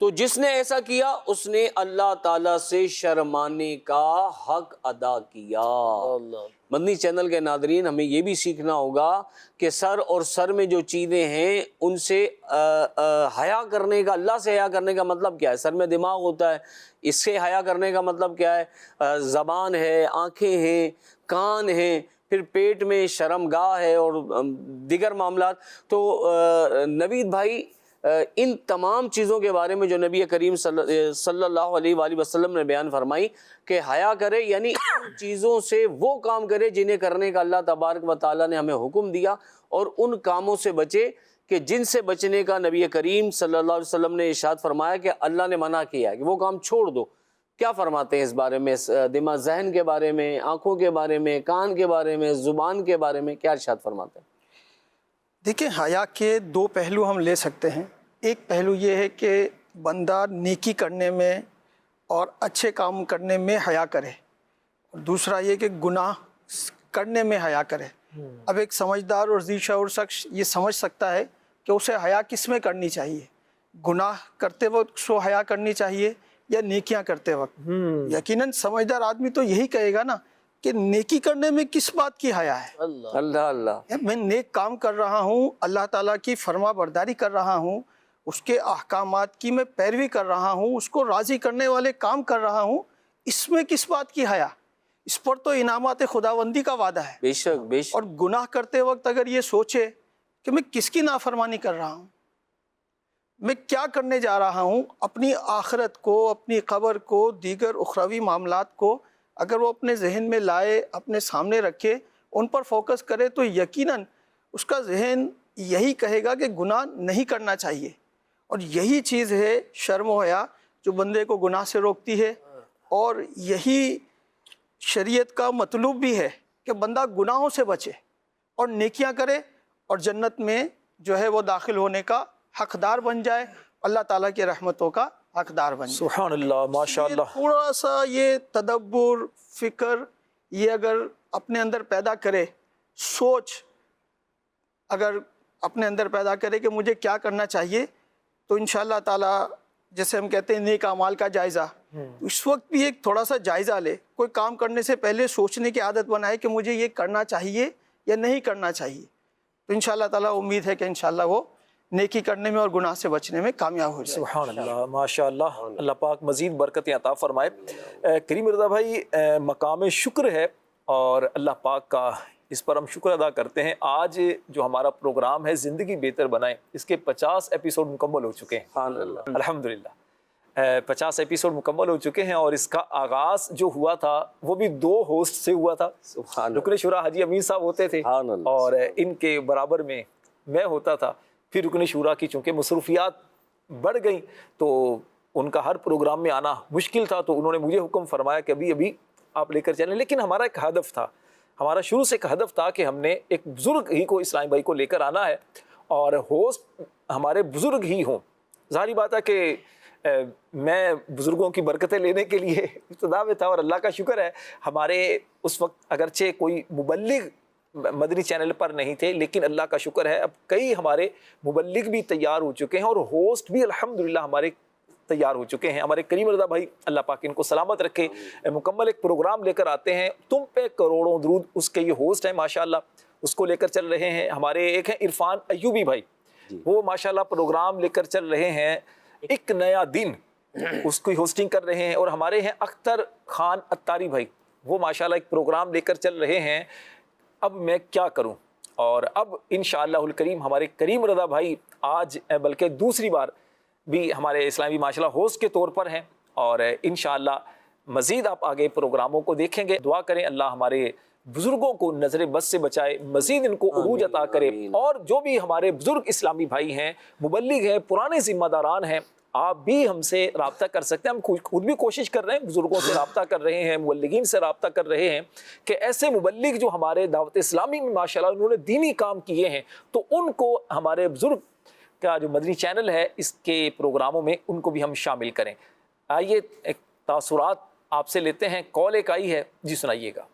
تو جس نے ایسا کیا اس نے اللہ تعالیٰ سے شرمانے کا حق ادا کیا۔ مدنی چینل کے ناظرین، ہمیں یہ بھی سیکھنا ہوگا کہ سر اور سر میں جو چیزیں ہیں ان سے حیا کرنے کا، اللہ سے حیا کرنے کا مطلب کیا ہے؟ سر میں دماغ ہوتا ہے، اس سے حیا کرنے کا مطلب کیا ہے؟ زبان ہے، آنکھیں ہیں، کان ہیں، پھر پیٹ میں شرمگاہ ہے اور دیگر معاملات۔ تو نوید بھائی، ان تمام چیزوں کے بارے میں جو نبی کریم صلی اللہ علیہ وآلہ وسلم نے بیان فرمائی کہ حیا کرے، یعنی ان چیزوں سے وہ کام کرے جنہیں کرنے کا اللہ تبارک و تعالیٰ نے ہمیں حکم دیا، اور ان کاموں سے بچے کہ جن سے بچنے کا نبی کریم صلی اللہ علیہ وسلم نے ارشاد فرمایا کہ اللہ نے منع کیا ہے کہ وہ کام چھوڑ دو۔ کیا فرماتے ہیں اس بارے میں؟ دماغ ذہن کے بارے میں، آنکھوں کے بارے میں، کان کے بارے میں، زبان کے بارے میں کیا ارشاد فرماتے ہیں؟ دیکھیں، حیا کے دو پہلو ہم لے سکتے ہیں۔ ایک پہلو یہ ہے کہ بندہ نیکی کرنے میں اور اچھے کام کرنے میں حیا کرے، اور دوسرا یہ کہ گناہ کرنے میں حیا کرے۔ اب ایک سمجھدار اور ذی شعور شخص یہ سمجھ سکتا ہے کہ اسے حیا کس میں کرنی چاہیے، گناہ کرتے وقت اس کو حیا کرنی چاہیے یا نیکیاں کرتے وقت۔ یقیناً سمجھدار آدمی تو یہی کہے گا نا کہ نیکی کرنے میں کس بات کی حیا ہے؟ اللہ اللہ، میں نیک کام کر رہا ہوں، اللہ تعالیٰ کی فرما برداری کر رہا ہوں، اس کے احکامات کی میں پیروی کر رہا ہوں، اس کو راضی کرنے والے کام کر رہا ہوں، اس میں کس بات کی حیا؟ اس پر تو انعامات خداوندی کا وعدہ ہے۔ بے شک بے شک۔ اور گناہ کرتے وقت اگر یہ سوچے کہ میں کس کی نافرمانی کر رہا ہوں، میں کیا کرنے جا رہا ہوں، اپنی آخرت کو، اپنی قبر کو، دیگر اخروی معاملات کو اگر وہ اپنے ذہن میں لائے، اپنے سامنے رکھے، ان پر فوکس کرے، تو یقیناً اس کا ذہن یہی کہے گا کہ گناہ نہیں کرنا چاہیے۔ اور یہی چیز ہے شرم و حیا جو بندے کو گناہ سے روکتی ہے، اور یہی شریعت کا مطلوب بھی ہے کہ بندہ گناہوں سے بچے اور نیکیاں کرے، اور جنت میں جو ہے وہ داخل ہونے کا حقدار بن جائے، اللہ تعالیٰ کی رحمتوں کا حقدار بن جائے۔ سبحان اللہ، ماشاء اللہ۔ تھوڑا سا یہ تدبر، فکر یہ اگر اپنے اندر پیدا کرے، سوچ اگر اپنے اندر پیدا کرے کہ مجھے کیا کرنا چاہیے، تو انشاءاللہ تعالیٰ جیسے ہم کہتے ہیں نیک اعمال کا جائزہ، اس وقت بھی ایک تھوڑا سا جائزہ لے، کوئی کام کرنے سے پہلے سوچنے کی عادت بنائے کہ مجھے یہ کرنا چاہیے یا نہیں کرنا چاہیے، تو انشاءاللہ تعالیٰ امید ہے کہ انشاءاللہ وہ نیکی کرنے میں اور گناہ سے بچنے میں کامیاب ہو جائے۔ سبحان اللہ، ماشاء اللہ، اللہ پاک مزید برکتیں عطا فرمائے۔ کریم رضا بھائی، مقام شکر ہے اور اللہ پاک کا اس پر ہم شکر ادا کرتے ہیں۔ آج جو ہمارا پروگرام ہے زندگی بہتر بنائیں، اس کے 50 ایپیسوڈ مکمل ہو چکے ہیں الحمدللہ۔ 50 ایپیسوڈ مکمل ہو چکے ہیں، اور اس کا آغاز جو ہوا تھا وہ بھی 2 ہوسٹ سے ہوا تھا۔ رکن شورا حاجی امین صاحب ہوتے تھے اور ان کے برابر میں میں ہوتا تھا۔ پھر رکن شورا کی چونکہ مصروفیات بڑھ گئیں تو ان کا ہر پروگرام میں آنا مشکل تھا، تو انہوں نے مجھے حکم فرمایا کہ ابھی آپ لے کر چلیں۔ لیکن ہمارا ایک ہدف تھا، ہمارا شروع سے ایک ہدف تھا کہ ہم نے ایک بزرگ ہی کو، اسلامی بھائی کو لے کر آنا ہے، اور ہوسٹ ہمارے بزرگ ہی ہوں۔ ظاہری بات ہے کہ میں بزرگوں کی برکتیں لینے کے لیے ابتدا میں تھا، اور اللہ کا شکر ہے ہمارے اس وقت اگرچہ کوئی مبلغ مدنی چینل پر نہیں تھے، لیکن اللہ کا شکر ہے اب کئی ہمارے مبلغ بھی تیار ہو چکے ہیں، اور ہوسٹ بھی الحمدللہ ہمارے تیار ہو چکے ہیں۔ ہمارے کریم رضا بھائی اللہ پاک ان کو سلامت رکھے، مکمل ایک پروگرام لے کر آتے ہیں، تم پہ کروڑوں درود، اس کے یہ ہوسٹ ہیں ماشاءاللہ، اس کو لے کر چل رہے ہیں۔ ہمارے ایک ہیں عرفان ایوبی بھائی، وہ ماشاءاللہ پروگرام لے کر چل رہے ہیں، ایک نیا دن، اس کی ہوسٹنگ کر رہے ہیں۔ اور ہمارے ہیں اختر خان اتاری بھائی، وہ ماشاءاللہ ایک پروگرام لے کر چل رہے ہیں، اب میں کیا کروں۔ اور اب انشاءاللہ الکریم ہمارے کریم رضا بھائی آج بلکہ دوسری بار بھی ہمارے اسلامی معاشرہ ہوسٹ کے طور پر ہیں، اور انشاءاللہ مزید آپ آگے پروگراموں کو دیکھیں گے۔ دعا کریں اللہ ہمارے بزرگوں کو نظر بد سے بچائے، مزید ان کو عروج عطا کرے، اور جو بھی ہمارے بزرگ اسلامی بھائی ہیں، مبلغ ہیں، پرانے ذمہ داران ہیں، آپ بھی ہم سے رابطہ کر سکتے ہیں۔ ہم خود بھی کوشش کر رہے ہیں، بزرگوں سے رابطہ کر رہے ہیں، مبلغین سے رابطہ کر رہے ہیں کہ ایسے مبلغ جو ہمارے دعوت اسلامی میں ماشاءاللہ انہوں نے دینی کام کیے ہیں، تو ان کو ہمارے بزرگ کا جو مدنی چینل ہے اس کے پروگراموں میں ان کو بھی ہم شامل کریں۔ آئیے ایک تاثرات آپ سے لیتے ہیں، کال ایک آئی ہے، جی سنائیے گا۔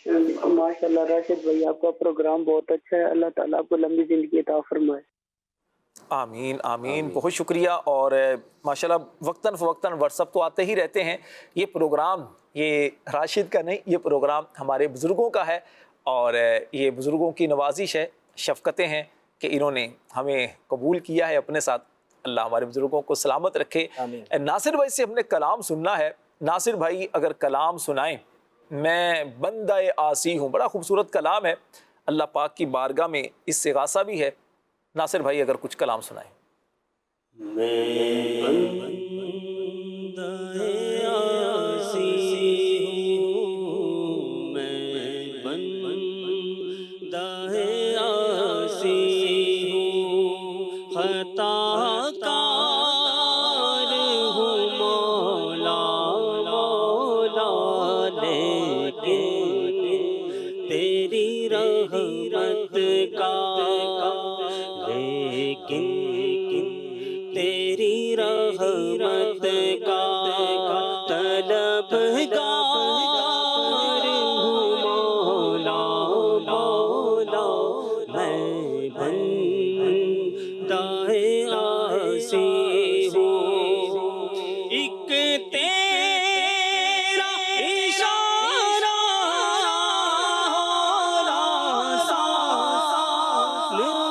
ماشاءاللہ راشد بھائی، آپ کا پروگرام بہت اچھا ہے، اللہ تعالیٰ آپ کو لمبی زندگی عطا فرمائے۔ آمین آمین، بہت شکریہ. اور ماشاءاللہ وقتاً فوقتاً واٹس اپ تو آتے ہی رہتے ہیں. یہ پروگرام یہ راشد کا نہیں، یہ پروگرام ہمارے بزرگوں کا ہے، اور یہ بزرگوں کی نوازش ہے، شفقتیں ہیں کہ انہوں نے ہمیں قبول کیا ہے اپنے ساتھ. اللہ ہمارے بزرگوں کو سلامت رکھے. ناصر بھائی سے ہم نے کلام سننا ہے. ناصر بھائی اگر کلام سنائیں. میں بندہ آسی ہوں، بڑا خوبصورت کلام ہے. اللہ پاک کی بارگاہ میں اس سے غاصہ بھی ہے. ناصر بھائی اگر کچھ کلام سنائیں. میں بندہ آسی ہوں، میں بندہ آسی ہوں، خطا کار ہوں مولا مولا، لیکن تیری رحمت کا، لیکن تیری رحمت کا طلبگار ہوں مولا مولا، میں بندہ آسی ہوں. ایک تیرا اشارہ آسان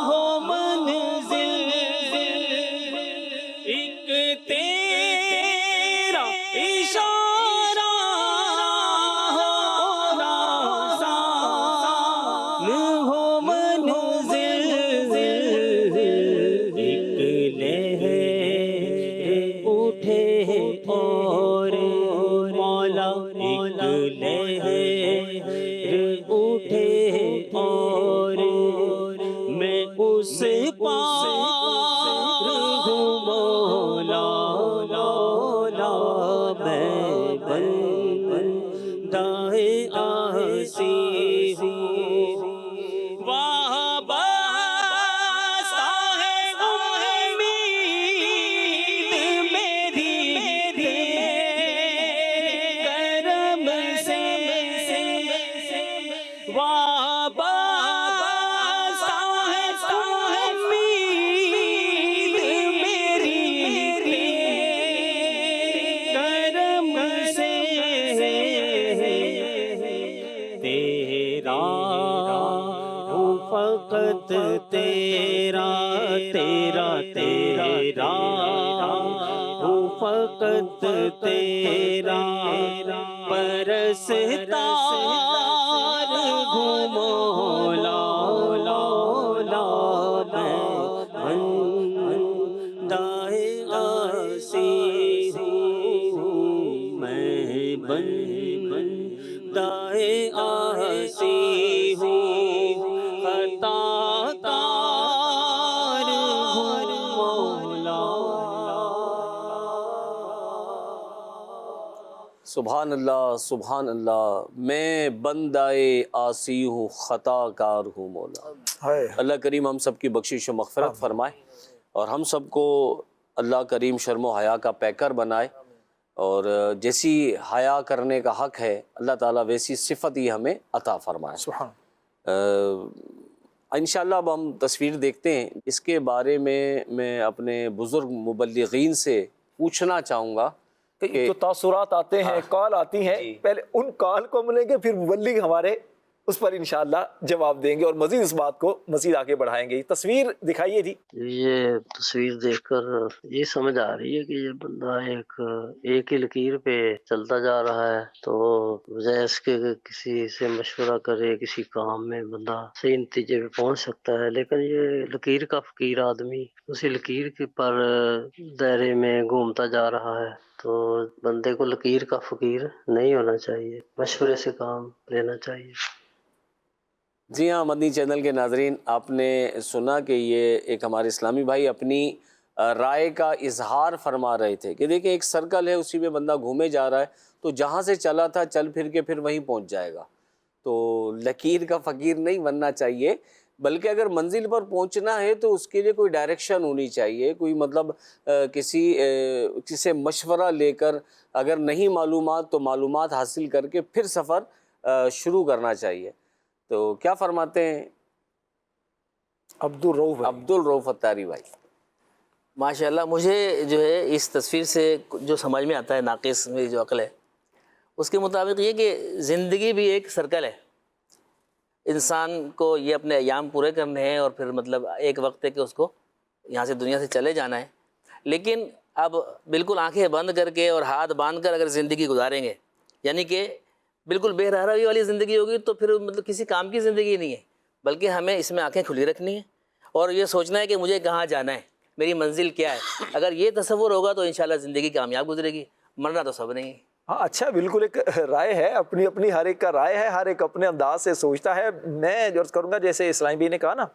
ہو منزل، ایک تیرا اشارہ آسان ہو منزل، ایک لہر اٹھے اور مولا، ایک لہر اٹھے اور میں اس پار ہوں مولا مولا، میں بندہ آسی ہوں. وابستہ ہے امید میری کرم سے، وابستہ ہے امید میری کرم سے. تیرا ہوں فقط تیرا، تیرا تیرا ہوں فقط تیرا، پرستار ہوں مولا مولا، میں بندہ آسی ہوں، میں بندہ آسی ہوں، خطا کار ہوں مولا. سبحان اللہ سبحان اللہ. میں بندہ آسی ہوں، خطا کار ہوں مولا. اللہ کریم ہم سب کی بخشش و مغفرت فرمائے، اور ہم سب کو اللہ کریم شرم و حیا کا پیکر بنائے، اور جیسی حیا کرنے کا حق ہے اللہ تعالیٰ ویسی صفت ہی ہمیں عطا فرمائے. انشاءاللہ اب ہم تصویر دیکھتے ہیں. اس کے بارے میں اپنے بزرگ مبلغین سے پوچھنا چاہوں گا کہ جو تاثرات آتے ہیں، کال آتی ہیں، پہلے ان کال کو ملیں گے، پھر مبلغ ہمارے اس پر انشاءاللہ جواب دیں گے اور مزید اس بات کو مزید آگے بڑھائیں گے. تصویر دکھائیے جی. یہ تصویر دیکھ کر یہ سمجھ آ رہی ہے کہ یہ بندہ ایک ہی لکیر پہ چلتا جا رہا ہے، تو بجائے اس کے کسی سے مشورہ کرے کسی کام میں بندہ صحیح نتیجے پہ پہنچ سکتا ہے، لیکن یہ لکیر کا فقیر آدمی اسی لکیر کے پر دائرے میں گھومتا جا رہا ہے. تو بندے کو لکیر کا فقیر نہیں ہونا چاہیے، مشورے سے کام لینا چاہیے. جی ہاں، مدنی چینل کے ناظرین، آپ نے سنا کہ یہ ایک ہمارے اسلامی بھائی اپنی رائے کا اظہار فرما رہے تھے کہ دیکھیں ایک سرکل ہے، اسی میں بندہ گھومے جا رہا ہے، تو جہاں سے چلا تھا چل پھر کے پھر وہیں پہنچ جائے گا. تو لکیر کا فقیر نہیں بننا چاہیے، بلکہ اگر منزل پر پہنچنا ہے تو اس کے لیے کوئی ڈائریکشن ہونی چاہیے، کوئی مطلب کسی سے مشورہ لے کر، اگر نہیں معلومات تو معلومات حاصل کر کے پھر سفر شروع کرنا چاہیے. تو کیا فرماتے ہیں عبد الرؤف اتاری بھائی؟ ماشاءاللہ مجھے جو ہے اس تصویر سے جو سمجھ میں آتا ہے، ناقص میری جو عقل ہے اس کے مطابق یہ کہ زندگی بھی ایک سرکل ہے، انسان کو یہ اپنے ایام پورے کرنے ہیں اور پھر مطلب ایک وقت ہے کہ اس کو یہاں سے دنیا سے چلے جانا ہے. لیکن اب بالکل آنکھیں بند کر کے اور ہاتھ باندھ کر اگر زندگی گزاریں گے، یعنی کہ بالکل بے رہروی والی زندگی ہوگی، تو پھر مطلب کسی کام کی زندگی نہیں ہے، بلکہ ہمیں اس میں آنکھیں کھلی رکھنی ہیں اور یہ سوچنا ہے کہ مجھے کہاں جانا ہے، میری منزل کیا ہے. اگر یہ تصور ہوگا تو انشاءاللہ زندگی کامیاب گزرے گی، مرنا تو سب نہیں ہے. ہاں اچھا، بالکل ایک رائے ہے، اپنی اپنی ہر ایک کا رائے ہے، ہر ایک اپنے انداز سے سوچتا ہے. میں جو عرض کروں گا، جیسے اسلامی بھی نے کہا نا،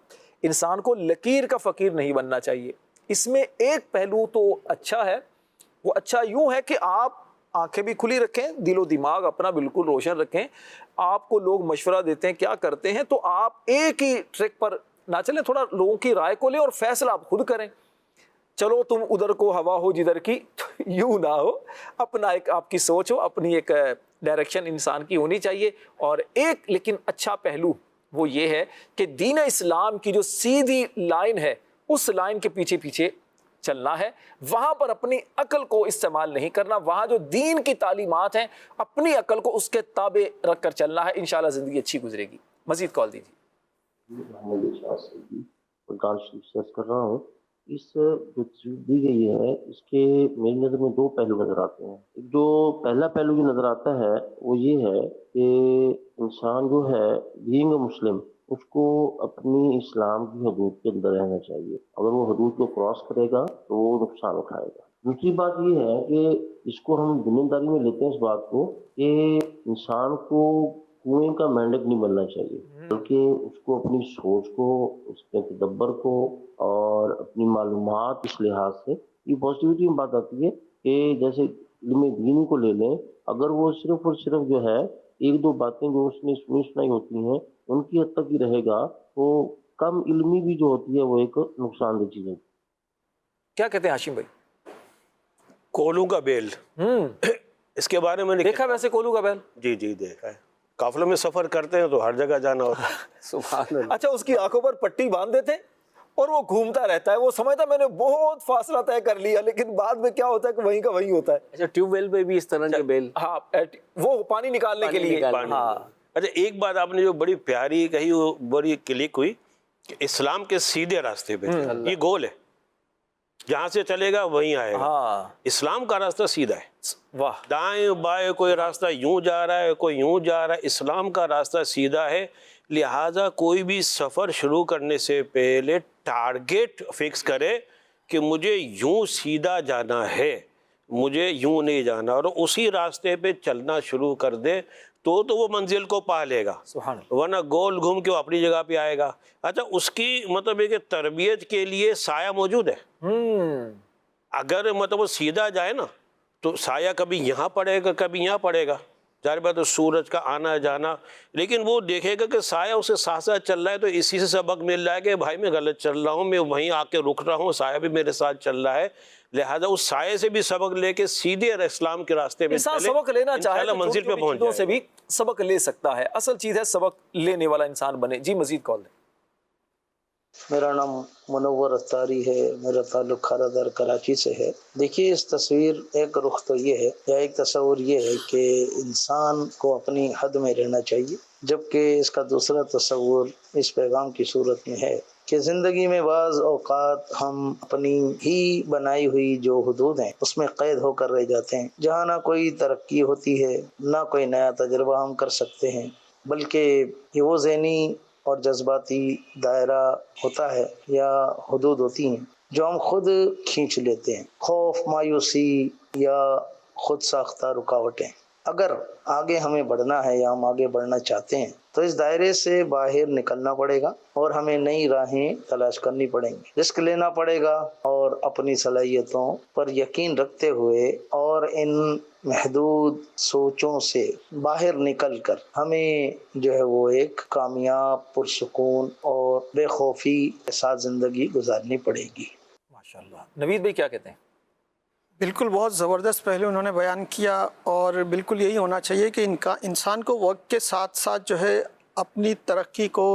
انسان کو لکیر کا فقیر نہیں بننا چاہیے. اس میں ایک پہلو تو اچھا ہے، وہ اچھا یوں ہے کہ آپ آنکھیں بھی کھلی رکھیں، دل و دماغ اپنا بالکل روشن رکھیں. آپ کو لوگ مشورہ دیتے ہیں کیا کرتے ہیں، تو آپ ایک ہی ٹریک پر نہ چلیں، تھوڑا لوگوں کی رائے کو لیں اور فیصلہ آپ خود کریں. چلو تم ادھر کو ہوا ہو جدھر کی، یوں نہ ہو، اپنا ایک آپ کی سوچ ہو، اپنی ایک ڈائریکشن انسان کی ہونی چاہیے. اور ایک لیکن اچھا پہلو وہ یہ ہے کہ دین اسلام کی جو سیدھی لائن ہے اس لائن کے پیچھے پیچھے چلنا ہے، وہاں پر اپنی عقل کو استعمال نہیں کرنا. وہاں جو دین کی تعلیمات ہیں اپنی عقل کو اس کے تابع رکھ کر چلنا ہے. انشاءاللہ زندگی اچھی گزرے گی. مزید کال دیجیے. کر رہا ہوں. اس جو تصویر دی گئی ہے اس کے میری نظر میں دو پہلو نظر آتے ہیں. جو پہلا پہلو جو نظر آتا ہے وہ یہ ہے کہ انسان جو ہے بینگ اے مسلم، اس کو اپنی اسلام کی حدود کے اندر رہنا چاہیے. اگر وہ حدود کو کراس کرے گا تو وہ نقصان اٹھائے گا. دوسری بات یہ ہے کہ اس کو ہم ذمہ داری میں لیتے ہیں اس بات کو کہ انسان کو کنویں کا مینڈک نہیں بننا چاہیے، بلکہ اس کو اپنی سوچ کو، اس کے تدبر کو اور اپنی معلومات اس لحاظ سے یہ پازیٹیوٹی میں بات آتی ہے کہ جیسے علم دین کو لے لیں، اگر وہ صرف اور صرف جو ہے ایک دو باتیں جو اس نے سنائی ہوتی ہیں ان کی حد تک ہی رہے گا تو کم علمی بھی جو ہوتی ہے وہ ایک نقصان دہ چیز ہے. کیا کہتے ہیں ہاشم بھائی؟ کولوں کا بیل، اس کے بارے میں دیکھا ویسے کولوں کا بیل؟ جی دیکھا ہے. قافلوں میں سفر کرتے ہیں تو ہر جگہ جانا ہوتا ہے. سبحان اللہ. اچھا، اس کی آنکھوں پر پٹی باندھ دیتے اور وہ گھومتا رہتا ہے، وہ سمجھتا ہے میں نے بہت فاصلہ طے کر لیا، لیکن بعد میں کیا ہوتا ہے کہ وہیں کا وہیں ہوتا ہے. اچھا، ٹیوب ویل پہ بھی اس طرح کے بیل؟ ہاں، وہ پانی نکالنے کے لیے. ہاں. اچھا، ایک بات آپ نے جو بڑی پیاری کہی وہ بڑی کلک ہوئی کہ اسلام کے سیدھے راستے پہ یہ گول ہے، جہاں سے چلے گا وہیں آئے گا. اسلام کا راستہ سیدھا ہے. واہ. دائیں بائیں کوئی راستہ یوں جا رہا ہے، کوئی یوں جا رہا ہے. اسلام کا راستہ سیدھا ہے. لہٰذا کوئی بھی سفر شروع کرنے سے پہلے ٹارگیٹ فکس کرے کہ مجھے یوں سیدھا جانا ہے، مجھے یوں نہیں جانا، اور اسی راستے پہ چلنا شروع کر دے تو وہ منزل کو پا لے گا. ورنہ گول گھوم کے وہ اپنی جگہ پہ آئے گا. اچھا، اس کی مطلب ہے کہ تربیت کے لیے سایہ موجود ہے. اگر مطلب وہ سیدھا جائے نا تو سایہ کبھی یہاں پڑے گا کبھی یہاں پڑے گا، ظاہر بات ہے سورج کا آنا جانا، لیکن وہ دیکھے گا کہ سایہ اسے ساتھ ساتھ چل رہا ہے تو اسی سے سبق مل رہا ہے کہ بھائی میں غلط چل رہا ہوں، میں وہیں آ کے رک رہا ہوں، سایہ بھی میرے ساتھ چل رہا ہے. لہٰذا اس سائے سے بھی سبق لے کے سیدھے اسلام کے راستے پہ انسان سبق لینا چاہے تو منزل پہ پہنچ چیزوں سے بھی سبق لے سکتا ہے. اصل چیز ہے سبق لینے والا انسان بنے. جی مزید کال دیں. میرا نام منور اتاری ہے، میرا تعلق کھارا در کراچی سے ہے. دیکھیے، اس تصویر ایک رخ تو یہ ہے یا ایک تصور یہ ہے کہ انسان کو اپنی حد میں رہنا چاہیے، جبکہ اس کا دوسرا تصور اس پیغام کی صورت میں ہے کہ زندگی میں بعض اوقات ہم اپنی ہی بنائی ہوئی جو حدود ہیں اس میں قید ہو کر رہ جاتے ہیں، جہاں نہ کوئی ترقی ہوتی ہے نہ کوئی نیا تجربہ ہم کر سکتے ہیں، بلکہ یہ وہ ذہنی اور جذباتی دائرہ ہوتا ہے یا حدود ہوتی ہیں جو ہم خود کھینچ لیتے ہیں. خوف، مایوسی یا خود ساختہ رکاوٹیں. اگر آگے ہمیں بڑھنا ہے یا ہم آگے بڑھنا چاہتے ہیں تو اس دائرے سے باہر نکلنا پڑے گا اور ہمیں نئی راہیں تلاش کرنی پڑیں گی، رسک لینا پڑے گا اور اپنی صلاحیتوں پر یقین رکھتے ہوئے اور ان محدود سوچوں سے باہر نکل کر ہمیں جو ہے وہ ایک کامیاب، پرسکون اور بے خوفی کے ساتھ زندگی گزارنی پڑے گی. ماشاءاللہ. نوید بھائی کیا کہتے ہیں؟ بالکل بہت زبردست پہلو انہوں نے بیان کیا، اور بالکل یہی ہونا چاہیے کہ انسان کو وقت کے ساتھ ساتھ جو ہے اپنی ترقی کو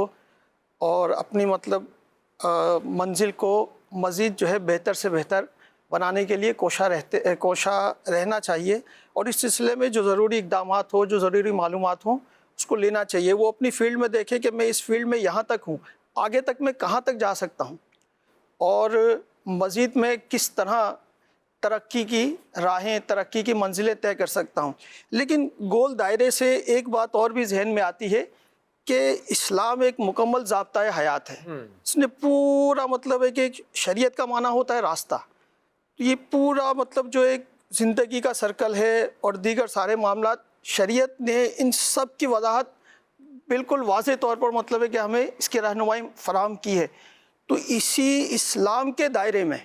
اور اپنی مطلب منزل کو مزید جو ہے بہتر سے بہتر بنانے کے لیے کوشاں رہنا چاہیے، اور اس سلسلے میں جو ضروری اقدامات ہوں، جو ضروری معلومات ہوں، اس کو لینا چاہیے۔ وہ اپنی فیلڈ میں دیکھے کہ میں اس فیلڈ میں یہاں تک ہوں، آگے تک میں کہاں تک جا سکتا ہوں، اور مزید میں کس طرح ترقی کی راہیں، ترقی کی منزلیں طے کر سکتا ہوں۔ لیکن گول دائرے سے ایک بات اور بھی ذہن میں آتی ہے کہ اسلام ایک مکمل ضابطۂ حیات ہے۔ اس نے پورا مطلب ہے کہ شریعت کا معنی ہوتا ہے راستہ، یہ پورا مطلب جو ایک زندگی کا سرکل ہے اور دیگر سارے معاملات، شریعت نے ان سب کی وضاحت بالکل واضح طور پر مطلب ہے کہ ہمیں اس کی رہنمائی فراہم کی ہے۔ تو اسی اسلام کے دائرے میں،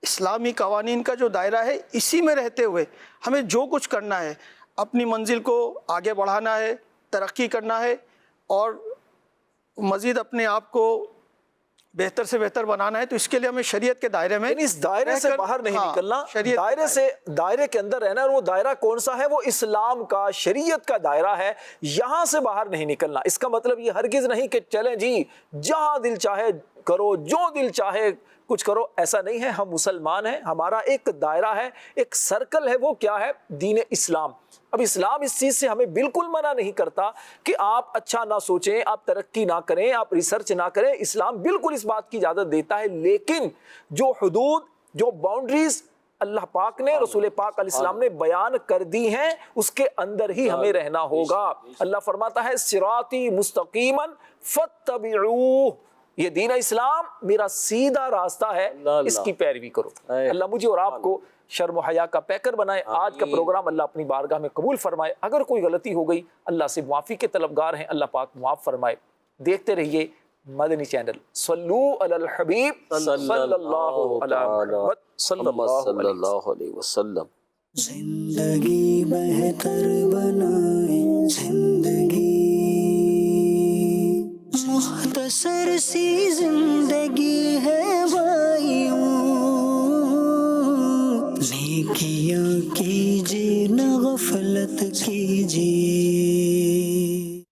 اسلامی قوانین کا جو دائرہ ہے، اسی میں رہتے ہوئے ہمیں جو کچھ کرنا ہے، اپنی منزل کو آگے بڑھانا ہے، ترقی کرنا ہے، اور مزید اپنے آپ کو بہتر سے بہتر بنانا ہے، تو اس کے لیے ہمیں شریعت کے دائرے میں اس دائرے سے باہر نہیں نکلنا، دائرے کے اندر رہنا، اور وہ دائرہ کون سا ہے؟ وہ اسلام کا، شریعت کا دائرہ ہے، یہاں سے باہر نہیں نکلنا۔ اس کا مطلب یہ ہرگز نہیں کہ چلیں جی جہاں دل چاہے کرو، جو دل چاہے کچھ کرو، ایسا نہیں ہے۔ ہم مسلمان ہیں، ہمارا ایک دائرہ ہے، ایک سرکل ہے، وہ کیا ہے؟ دین اسلام۔ اب اسلام اس چیز سے ہمیں بالکل منع نہیں کرتا کہ آپ اچھا نہ سوچیں، آپ ترقی نہ کریں، آپ ریسرچ نہ کریں، اسلام بالکل اس بات کی اجازت دیتا ہے، لیکن جو حدود، جو باؤنڈریز اللہ پاک نے، رسول پاک علیہ السلام نے بیان کر دی ہیں، اس کے اندر ہی ہمیں رہنا ہوگا۔ اللہ فرماتا ہے صراطی مستقیما فاتبعوہ، یہ دین اسلام میرا سیدھا راستہ ہے، اس کی پیروی کرو۔ اللہ مجھے اور آپ کو شرم و حیا کا پیکر بنائے۔ آج کا پروگرام اللہ اپنی بارگاہ میں قبول فرمائے۔ اگر کوئی غلطی ہو گئی، اللہ سے معافی کے طلبگار ہیں، اللہ پاک معاف فرمائے۔ دیکھتے رہیے مدنی چینل۔ صلو علی الحبیب صلی اللہ علیہ وسلم۔ زندگی بہتر بنائے، زندگی مختصر سی زندگی ہے بھائیوں، نیکیاں کیجیے نہ غفلت کیجیے،